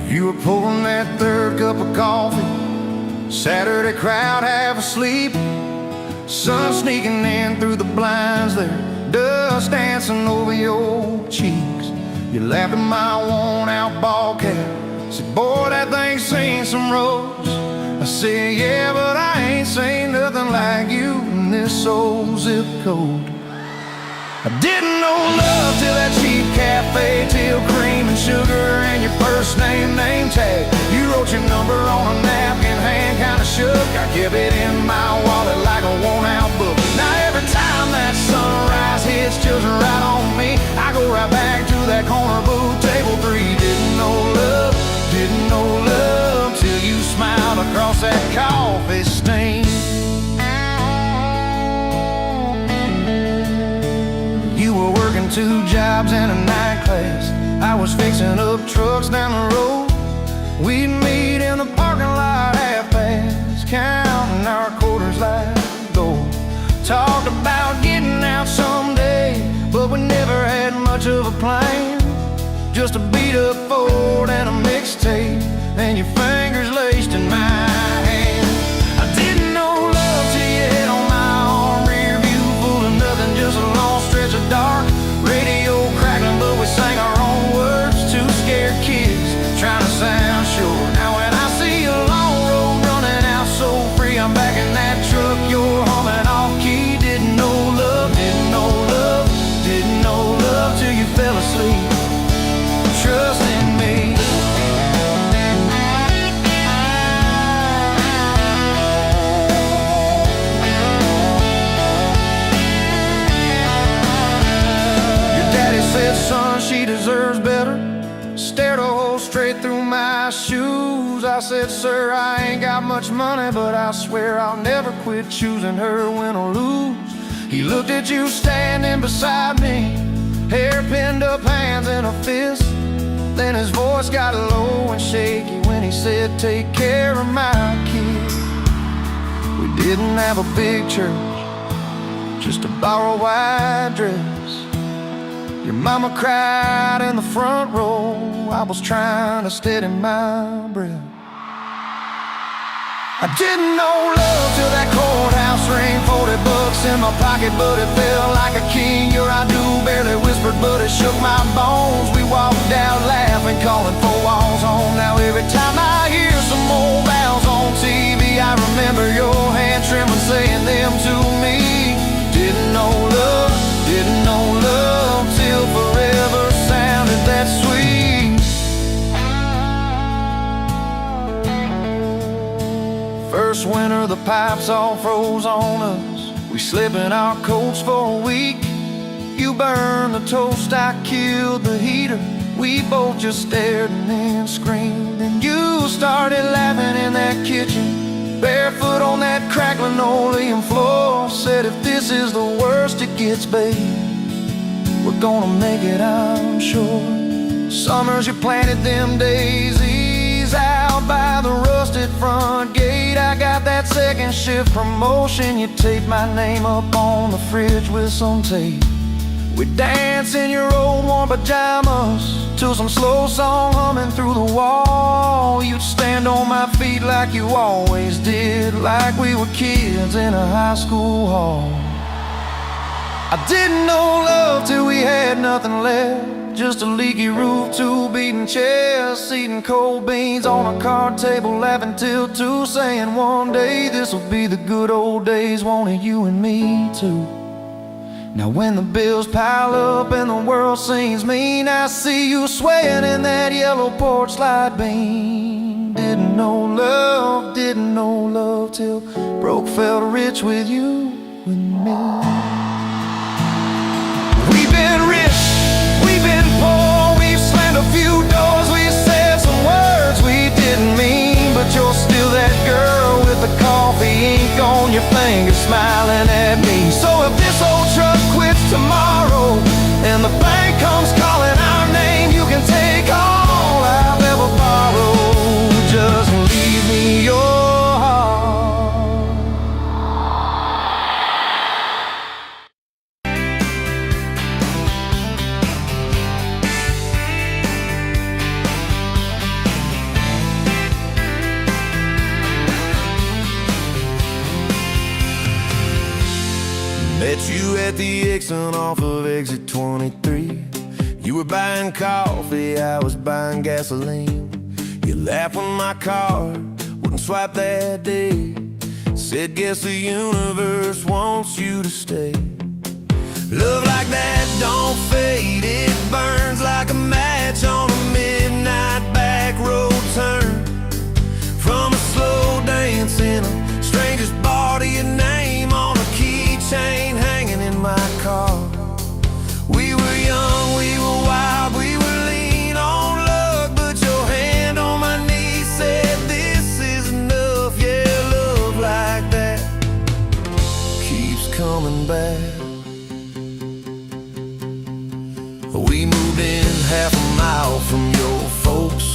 You were pouring that third cup of coffee, Saturday crowd half asleep, sun sneaking in through the blinds there, dust dancing over your cheeks. You laughed at my worn-out ball cap, said, boy, that thing's seen some roads. I said, yeah, but I ain't seen nothing like you in this old zip code. I didn't know love till that cheap cafe, till cream and sugar and your first name tag. You wrote your number on a napkin, hand kinda shook. I kept it in my wallet like a worn-out book. Now every time that sunrise hits, chills are right on me, I go right back to that corner booth, table 3. Didn't know love till you smiled across that coffee stain. You were working 2 jobs and a night class, I was fixing up trucks down the road. We'd meet in the parking lot half-past, counting our quarters like gold. Talked about getting out someday, but we never had much of a plan. Just a beat-up Ford and a mixtape, and your fingers laced in my hand. I didn't know love till you hit on my arm, rear view full of nothing, just a long stretch of dark. Radio crackling, but we sang our own words, 2 scared kids trying to sound sure. Now when I see a long road running out so free, I'm back in that truck, you're humming off key. Didn't know love till you fell asleep. Trust in me. Said, son, she deserves better. Stared a hole straight through my shoes. I said, sir, I ain't got much money, but I swear I'll never quit choosing her, win or lose. He looked at you standing beside me, hair pinned up, hands in a fist. Then his voice got low and shaky when he said, take care of my kid. We didn't have a big church, just a borrowed white dress. Your mama cried in the front row, I was trying to steady my breath. I didn't know love till that courthouse ring, 40 bucks in my pocket, but it felt like a king. Your I do barely whispered, but it shook my bones. We walked out laughing, calling 4 walls home. Now every time I hear some old vows on TV, I remember your hand trembling, saying them to me. first winter, the pipes all froze on us. We slept in our coats for a week. You burned the toast, I killed the heater. We both just stared and then screamed. And you started laughing in that kitchen, barefoot on that cracked linoleum floor. Said, if this is the worst it gets, babe, we're gonna make it, I'm sure. Summers you planted them daisies out by the rusted front gate. I got that second shift promotion. You taped my name up on the fridge with some tape. We'd dance in your old warm pajamas to some slow song humming through the wall. You'd stand on my feet like you always did, like we were kids in a high school hall. I didn't know love till we had nothing left, just a leaky roof, two beating chairs, eating cold beans on a card table, laughing till 2, saying one day this'll be the good old days, wanted you and me too. Now when the bills pile up and the world seems mean, I see you swaying in that yellow porch light beam. Didn't know love till broke felt rich with you and me. We've been rich, we've been poor, we've slammed a few doors, we said some words we didn't mean, but you're still that girl with the coffee ink on your finger smiling at me. So if this old truck quits tomorrow and the bank comes calling our name, you can take all I've ever borrowed, just leave me your heart. Met you at the exit off of exit 23. You were buying coffee, I was buying gasoline. You laughed when my card wouldn't swipe that day. Said, guess the universe wants you to stay. Love like that don't fade, it burns like a match on a midnight back road turn. From a slow dance in a stranger's bar to your name on a keychain hanging in my car. We were young, we were wild, we were lean on luck, but your hand on my knee said this is enough. Yeah, love like that keeps coming back. We moved in half a mile from your folks.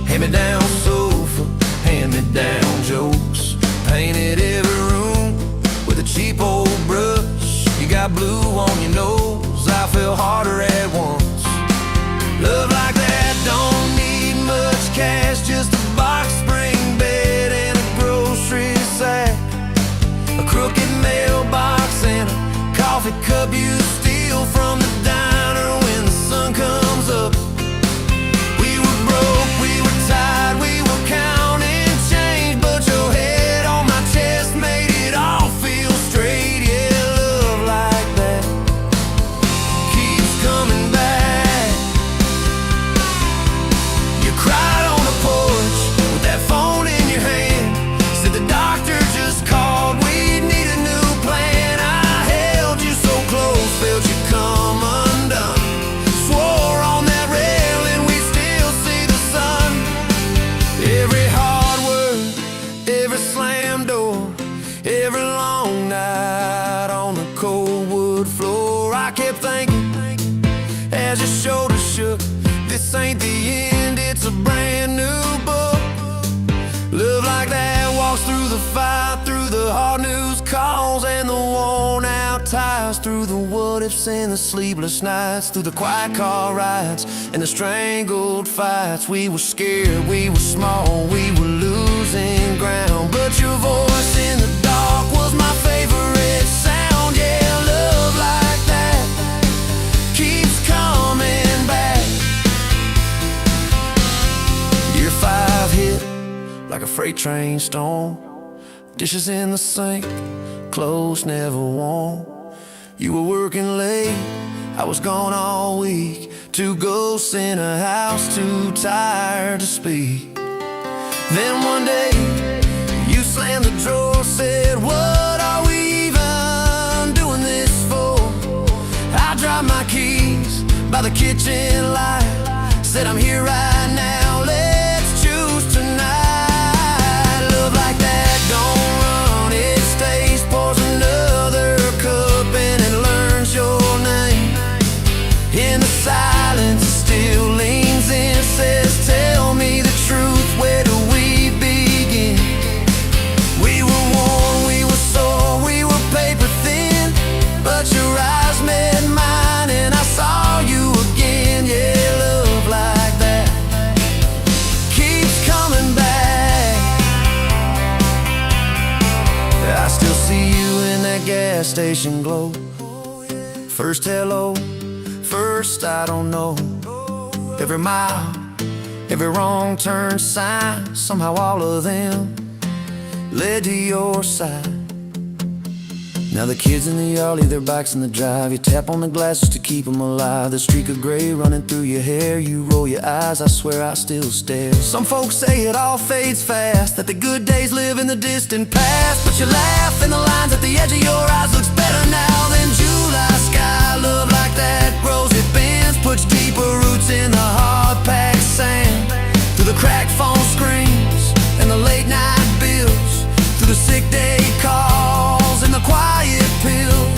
Hand-me-down sofa, hand-me-down jokes. Painted every room with a cheap old brush. You got blue on your nose, I fell harder at once. Love like that don't need much cash, just a box spring bed and a grocery sack, a crooked mailbox and a coffee cup you steal from the diner when the sun comes up. We were broke, we were tired, we were counting change, but your head on my chest made it all feel straight. Yeah, love like that keeps coming back. You cried on the porch with that phone in your hand, said the doctor just called, we need a new plan. I held you so close, felt you come undone, swore on that railing we still see the sun. Every hard word, every slam door, every long night on the cold wood floor, I kept thinking as your shoulders shook, this ain't the end, it's a brand new book. Love like that walks through the fire, through the hard news calls and the worn out tires, through the what ifs and the sleepless nights, through the quiet car rides and the strangled fights. We were scared, we were small, we were losing ground, but your voice in the dark was my favorite sound. Yeah, love like that keeps coming back. Year 5 hit like a freight train storm, dishes in the sink, clothes never warm. You were working late, I was gone all week, 2 ghosts in a house too tired to speak. Then one day you slammed the drawer, said, what are we even doing this for? I dropped my keys by the kitchen light, said, I'm here right now, let's choose tonight. Love like that don't run, it stays, pours another cup and it learns your name. In the silence it still leans in, says, tell me the truth, where do we begin? We were worn, we were sore, we were paper thin, but your eyes met mine and I saw you again. Yeah, love like that keeps coming back. I still see you in that gas station glow. First hello, first I don't know. Every mile, every wrong turn sign, somehow all of them led to your side. Now the kids in the yard leave their bikes in the drive. You tap on the glasses to keep them alive. The streak of gray running through your hair. You roll your eyes, I swear I still stare. Some folks say it all fades fast, that the good days live in the distant past. But you laugh and the lines at the edge of your eyes looks better now than July sky. Love like that grows, it bends, puts deeper roots in the hard-packed sand. Through the cracked phone screens and the late night bills, through the sick day calls and the quiet pills.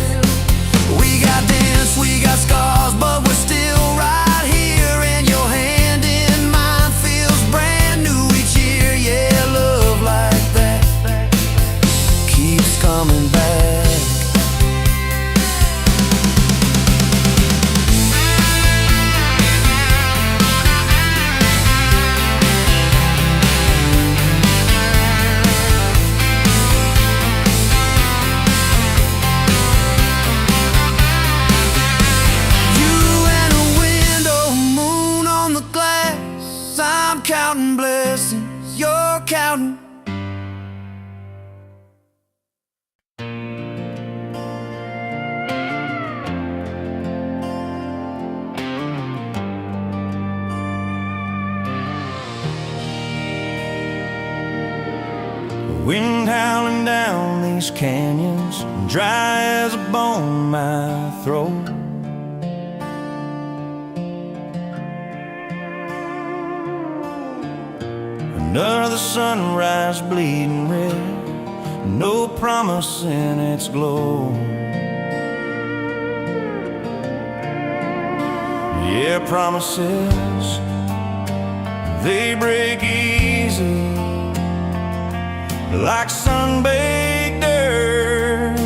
We got dents, we got scars, but we're still right here, and your hand in mine feels brand new each year. Yeah, love like that keeps coming back. Counting blessings, you're counting. Wind howling down these canyons, dry as a bone in my throat. Another sunrise bleeding red, no promise in its glow. Yeah, promises, they break easy, like sun-baked earth.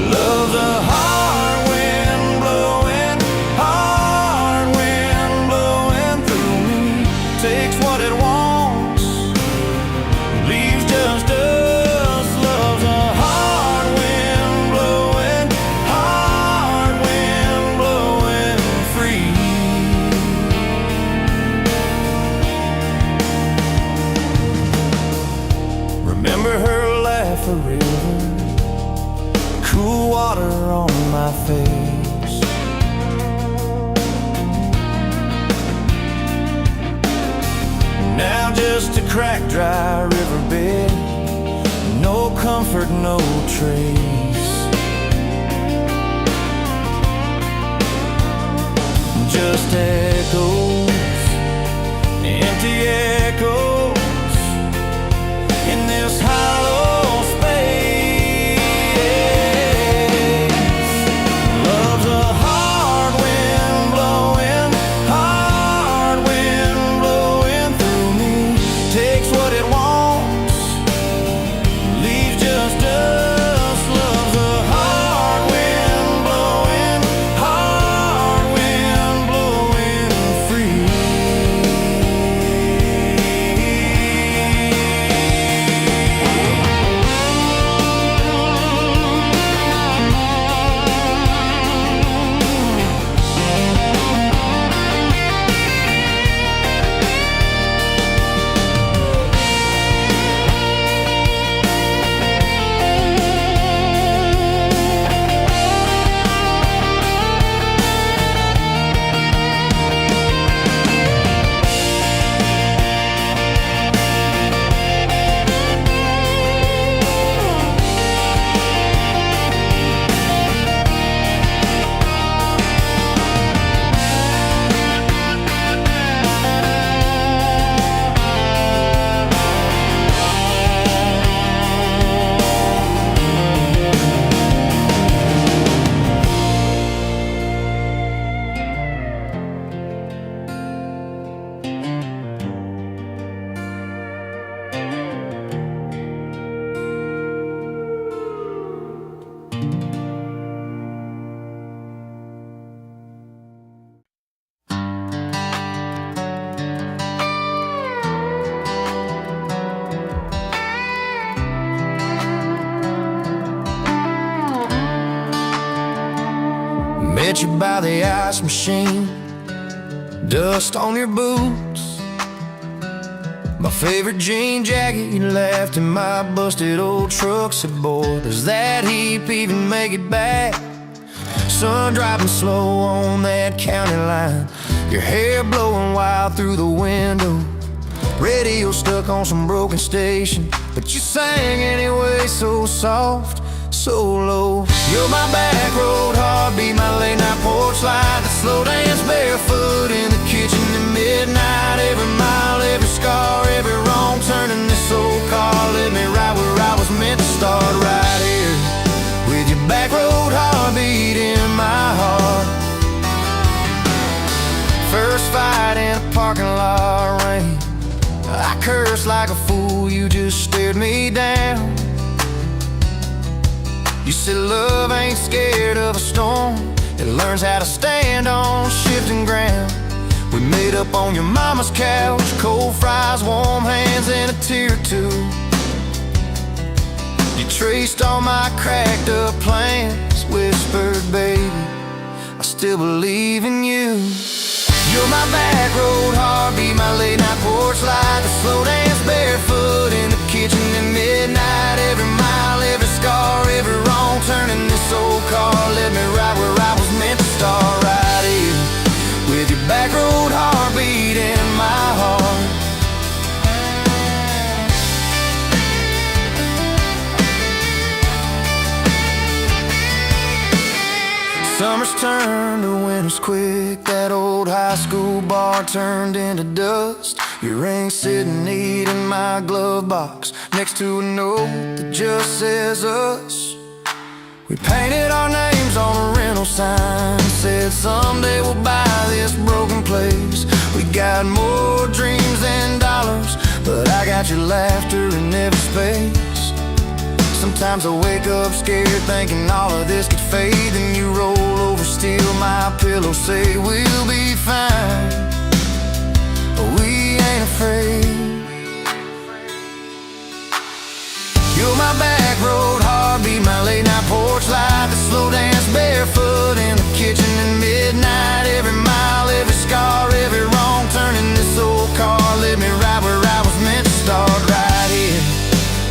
Love's a hard wind blowing, hard wind blowing through me. Takes what it wants, leaves just us. Love's a hard wind blowing, hard wind blowing free. Remember her laugh, a river, cool water on my face. Now just a cracked, dry riverbed, no comfort, no trace. Just echoes, empty echoes in this hollow space. Love's a hard wind blowing, hard wind blowing through me. Takes what it wants, leaves just us. Love's a hard wind blowing, hard wind blowing free. met you by the ice machine. Dust on your boots, my favorite jean jacket you left in my busted old truck. Said, boy, does that heap even make it back? Sun dropping slow on that county line, your hair blowing wild through the window. Radio stuck on some broken station, but you sang anyway, so soft, so low. You're my back road heartbeat, my late night porch light, the slow dance barefoot in the kitchen at midnight. Every mile, every scar, every wrong turn in this old car led me right where I was meant to start, right here with your back road heartbeat in my heart. First fight in a parking lot rain, I cursed like a fool, you just stared me down. You said love ain't scared of a storm, it learns how to stand on shifting ground. We made up on your mama's couch, cold fries, warm hands, and a tear or two. You traced all my cracked up plans, whispered, baby, I still believe in you. You're my back road heartbeat, my late night porch light, the slow dance barefoot in the kitchen at midnight. Every mile, every scar, every wrong turn in this old car led me right where I was meant to start, right here with your back road heartbeat in my heart. Summers turned to winters quick, that old high school bar turned into dust. Your ring sitting neat in my glove box, next to a note that just says us. We painted our names on a rental sign, said someday we'll buy this broken place. We got more dreams than dollars, but I got your laughter in every space. Sometimes I wake up scared thinking all of this could fade, then you roll over, steal my pillow, say we'll be fine, but we ain't afraid. You're my back road heartbeat, my late night porch light, the slow dance barefoot in the kitchen at midnight. Every mile, every scar, every wrong turn in this old car led me right where I was meant to start, right here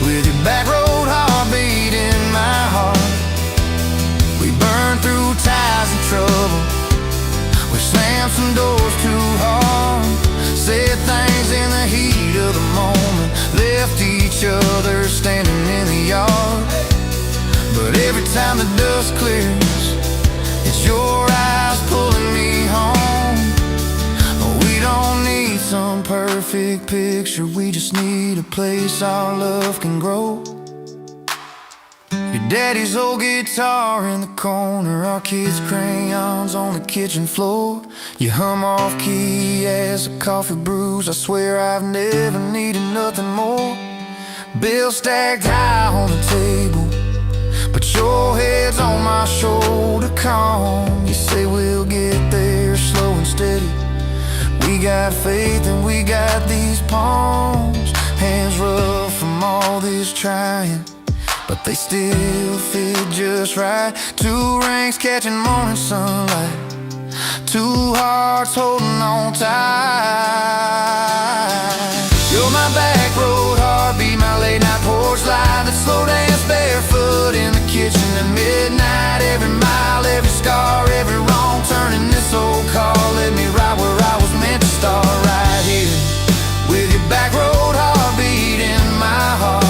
with your back road heartbeat in my heart. We burned through ties and trouble, we slammed some doors too hard, said things in the heat of the moment, left each other standing in the yard. But every time the dust clears, it's your eyes pulling me home. We don't need some perfect picture, we just need a place our love can grow. Your daddy's old guitar in the corner, our kids' crayons on the kitchen floor. You hum off key as the coffee brews, I swear I've never needed nothing more. Bills stacked high on the table, but your head's on my shoulder, calm. You say we'll get there slow and steady. We got faith and we got these palms, hands rough from all this trying, but they still fit just right. Two rings catching morning sunlight, two hearts holding on tight. You're my back road heartbeat, my late night porch light, that slow dance barefoot in the kitchen at midnight. Every mile, every scar, every wrong turn in this old car led me right where I was meant to start, right here with your back road heartbeat in my heart.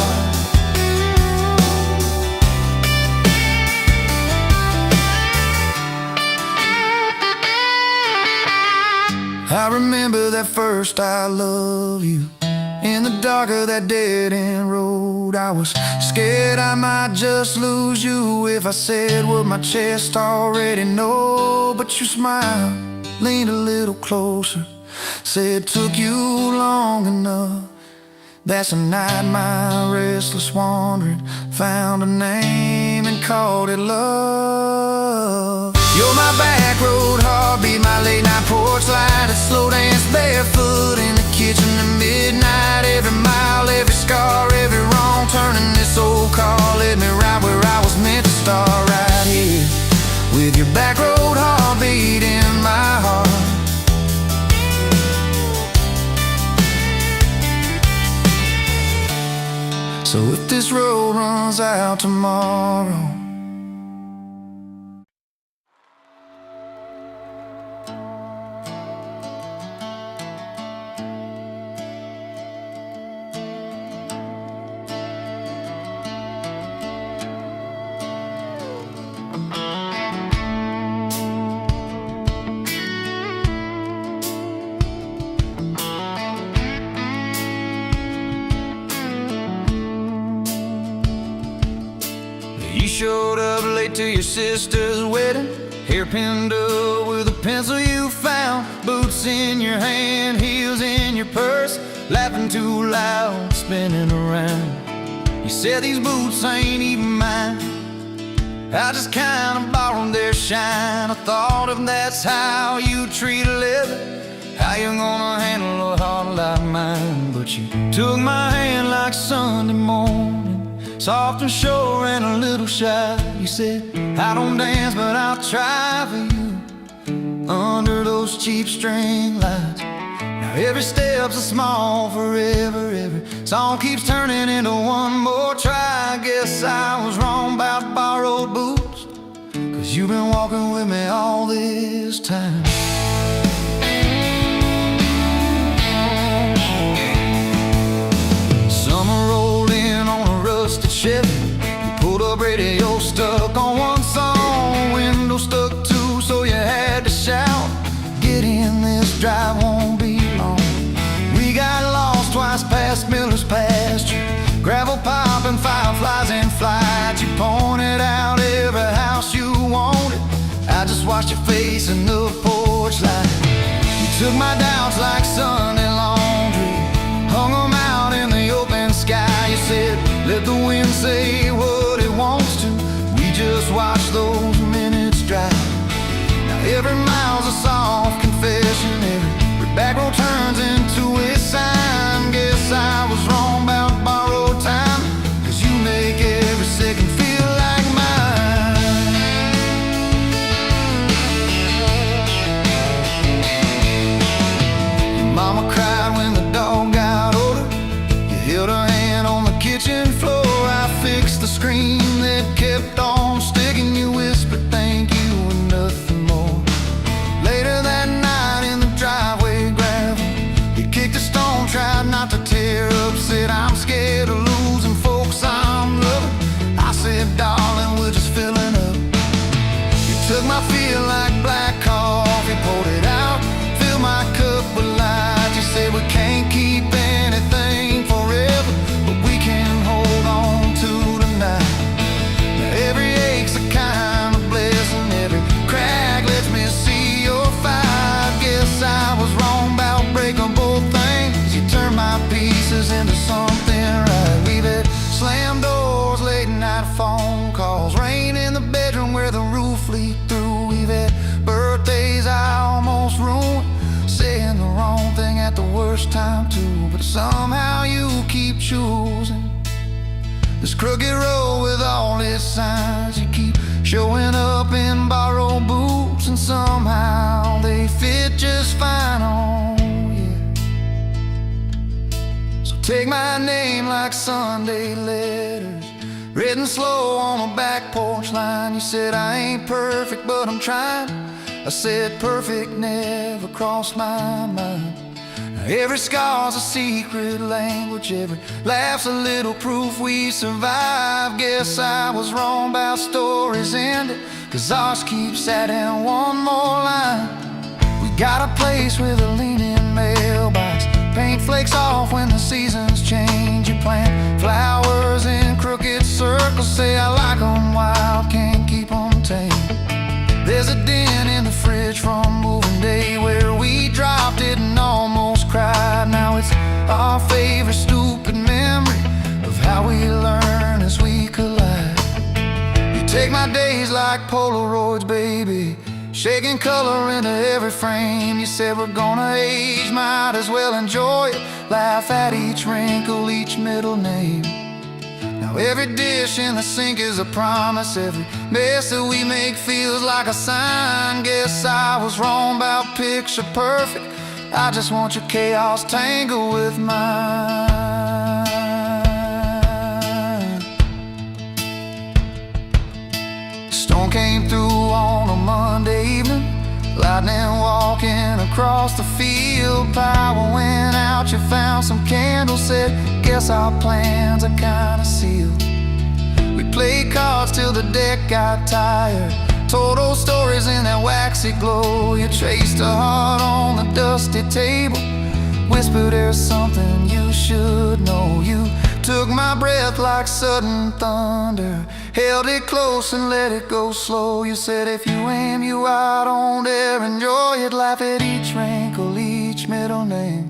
I remember that first I love you, in the dark of that dead-end road. I was scared I might just lose you if I said what my chest already know. But you smiled, leaned a little closer, said took you long enough. That's a night my restless wandering found a name and called it love. You're my back road heartbeat, my late night porch light, a slow dance barefoot in the kitchen at midnight. Every mile, every scar, every wrong turn in this old car led me right where I was meant to start, right here with your back road heartbeat So if this road runs out tomorrow, You showed up late to your sister's wedding, hair pinned up with a pencil you found, boots in your hand, heels in your purse, laughing too loud, spinning around. You said these boots ain't even mine, I just kinda borrowed their shine. I thought if that's how you treat a living, how you gonna handle a heart like mine? But you took my hand like Sunday morning, soft and sure and a little shy. You said, I don't dance, but I'll try for you under those cheap string lights. Now every step's a small forever, every song keeps turning into one more try. I guess I was wrong about borrowed boots, 'cause you've been walking with me all this time. Summer rolled in on a rusted Chevy, you pulled up, radio stuck on one song, window stuck too, so you had to shout, get in, this drive won't be long. We got lost twice past Miller's pasture, gravel popping, fireflies in flight. You pointed out every house you wanted, I just watched your face in the porch light. You took my doubts like Sunday laundry, hung them out in the open sky. You said, let the wind say what it wants to, we just watch those minutes drive. Now every mile's a soft confession, every back road turns into a sign. Guess I was wrong about borrowed time, 'cause you make every second feel like mine. Your mama cried when the dog got older, you held her hand on the kitchen floor. I fixed the screen that kept on sticking, you whispered thank you and nothing more. Later that night in the driveway gravel, you kicked a stone, tried not to tear up, said I'm scared of losing folks I'm loving. I said, darling, we're just filling up. You took my feel like black coffee, poured it out, filled my cup with light. You said we can't keep anything forever, but we can hold on to tonight. Now every ache's a kind of blessing, every crack lets me see your fight. Guess I was wrong about breaking both things, you turned my pieces into something right. We've had slam doors, late night phone calls, rain in the bedroom where the roof leaked through. We've had birthdays I almost ruined, saying the wrong thing at the worst time too. But somehow you keep choosing this crooked road with all its signs. You keep showing up in borrowed boots, and somehow they fit just fine on you. So take my name like Sunday letters, written slow on a back porch line. You said I ain't perfect, but I'm trying. I said perfect never crossed my mind. Now every scar's a secret language, every laugh's a little proof we survived. Guess I was wrong about stories ending, 'cause ours keeps adding one more line. We got a place with a leaning mailbox, paint flakes off when the seasons change. You plant flowers in crooked circles, say I like them wild, can't keep them tame. There's a dent in the fridge from moving day where we dropped it and almost cried. Now it's our favorite stupid memory of how we learn as we collide. You take my days like Polaroids, baby, shaking color into every frame. You said we're gonna age, might as well enjoy it, laugh at each wrinkle, each middle name. Now every dish in the sink is a promise, every mess that we make feels like a sign. Guess I was wrong about picture perfect, I just want your chaos tangled with mine. lightning walking across the field. Power went out, you found some candles, said, guess our plans are kinda sealed. We played cards till the deck got tired, told old stories in that waxy glow. You traced a heart on the dusty table, whispered there's something you should know. You took my breath like sudden thunder, held it close and let it go slow. You said if you aim you out on there, enjoy it, laugh at each wrinkle, each middle name.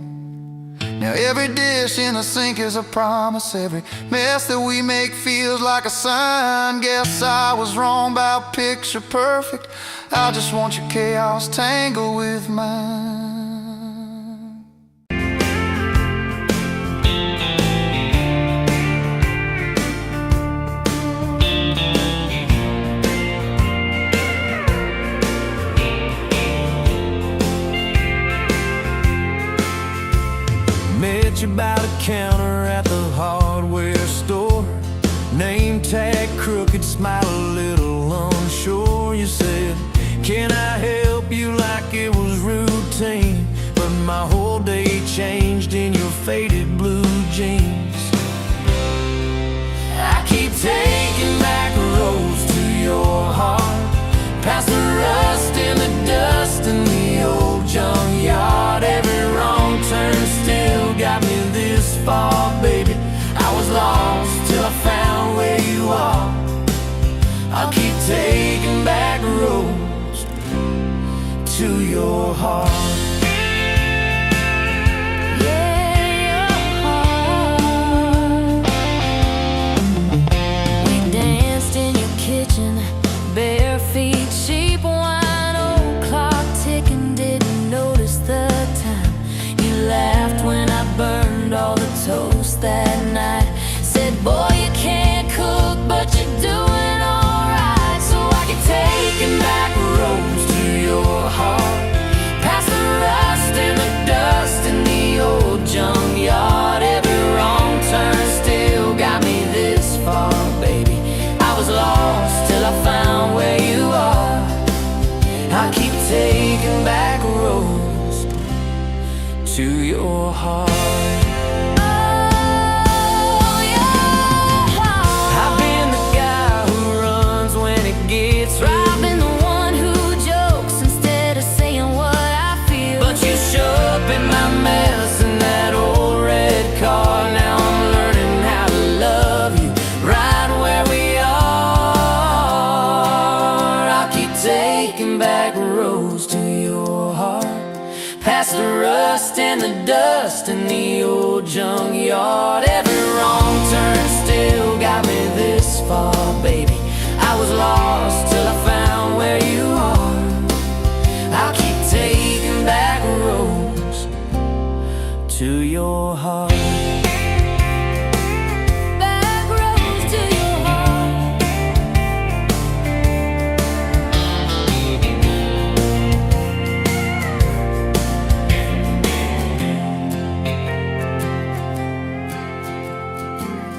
Now every dish in the sink is a promise, every mess that we make feels like a sign. Guess I was wrong about picture perfect, I just want your chaos tangled with mine. Met you by the counter at the hardware store, name tag crooked, smile a little unsure. You said, can I help you, like it was routine, but my whole day changed in your faded blue jeans. I keep taking back roads to your heart, past the rust and the dust in the old junkyard. Every wrong turn still got me this far, baby. I was lost till I found where you are. I'll keep taking back roads to your heart. Bare feet, cheap wine, old clock ticking, didn't notice the time. You laughed when I burned all the toast that night. Said, boy, you can't cook, but you're doing alright. So I keep taking back roads to your heart, past the rust and the dust in the old junkyard. Every wrong turn still got me this far, baby. I was lost till I found where you are. I keep taking back roads to your heart. Oh, your heart. I've been the guy who runs when it gets real. I've been the one who jokes instead of saying what I feel. But you show up in my mess in that old red car. Now I'm learning how to love you right where we are. Taking back roads to your heart, past the rust and the dust in the old junkyard. Every wrong turn still got me this far, baby. I was lost till I found where you are. I'll keep taking back roads to your heart.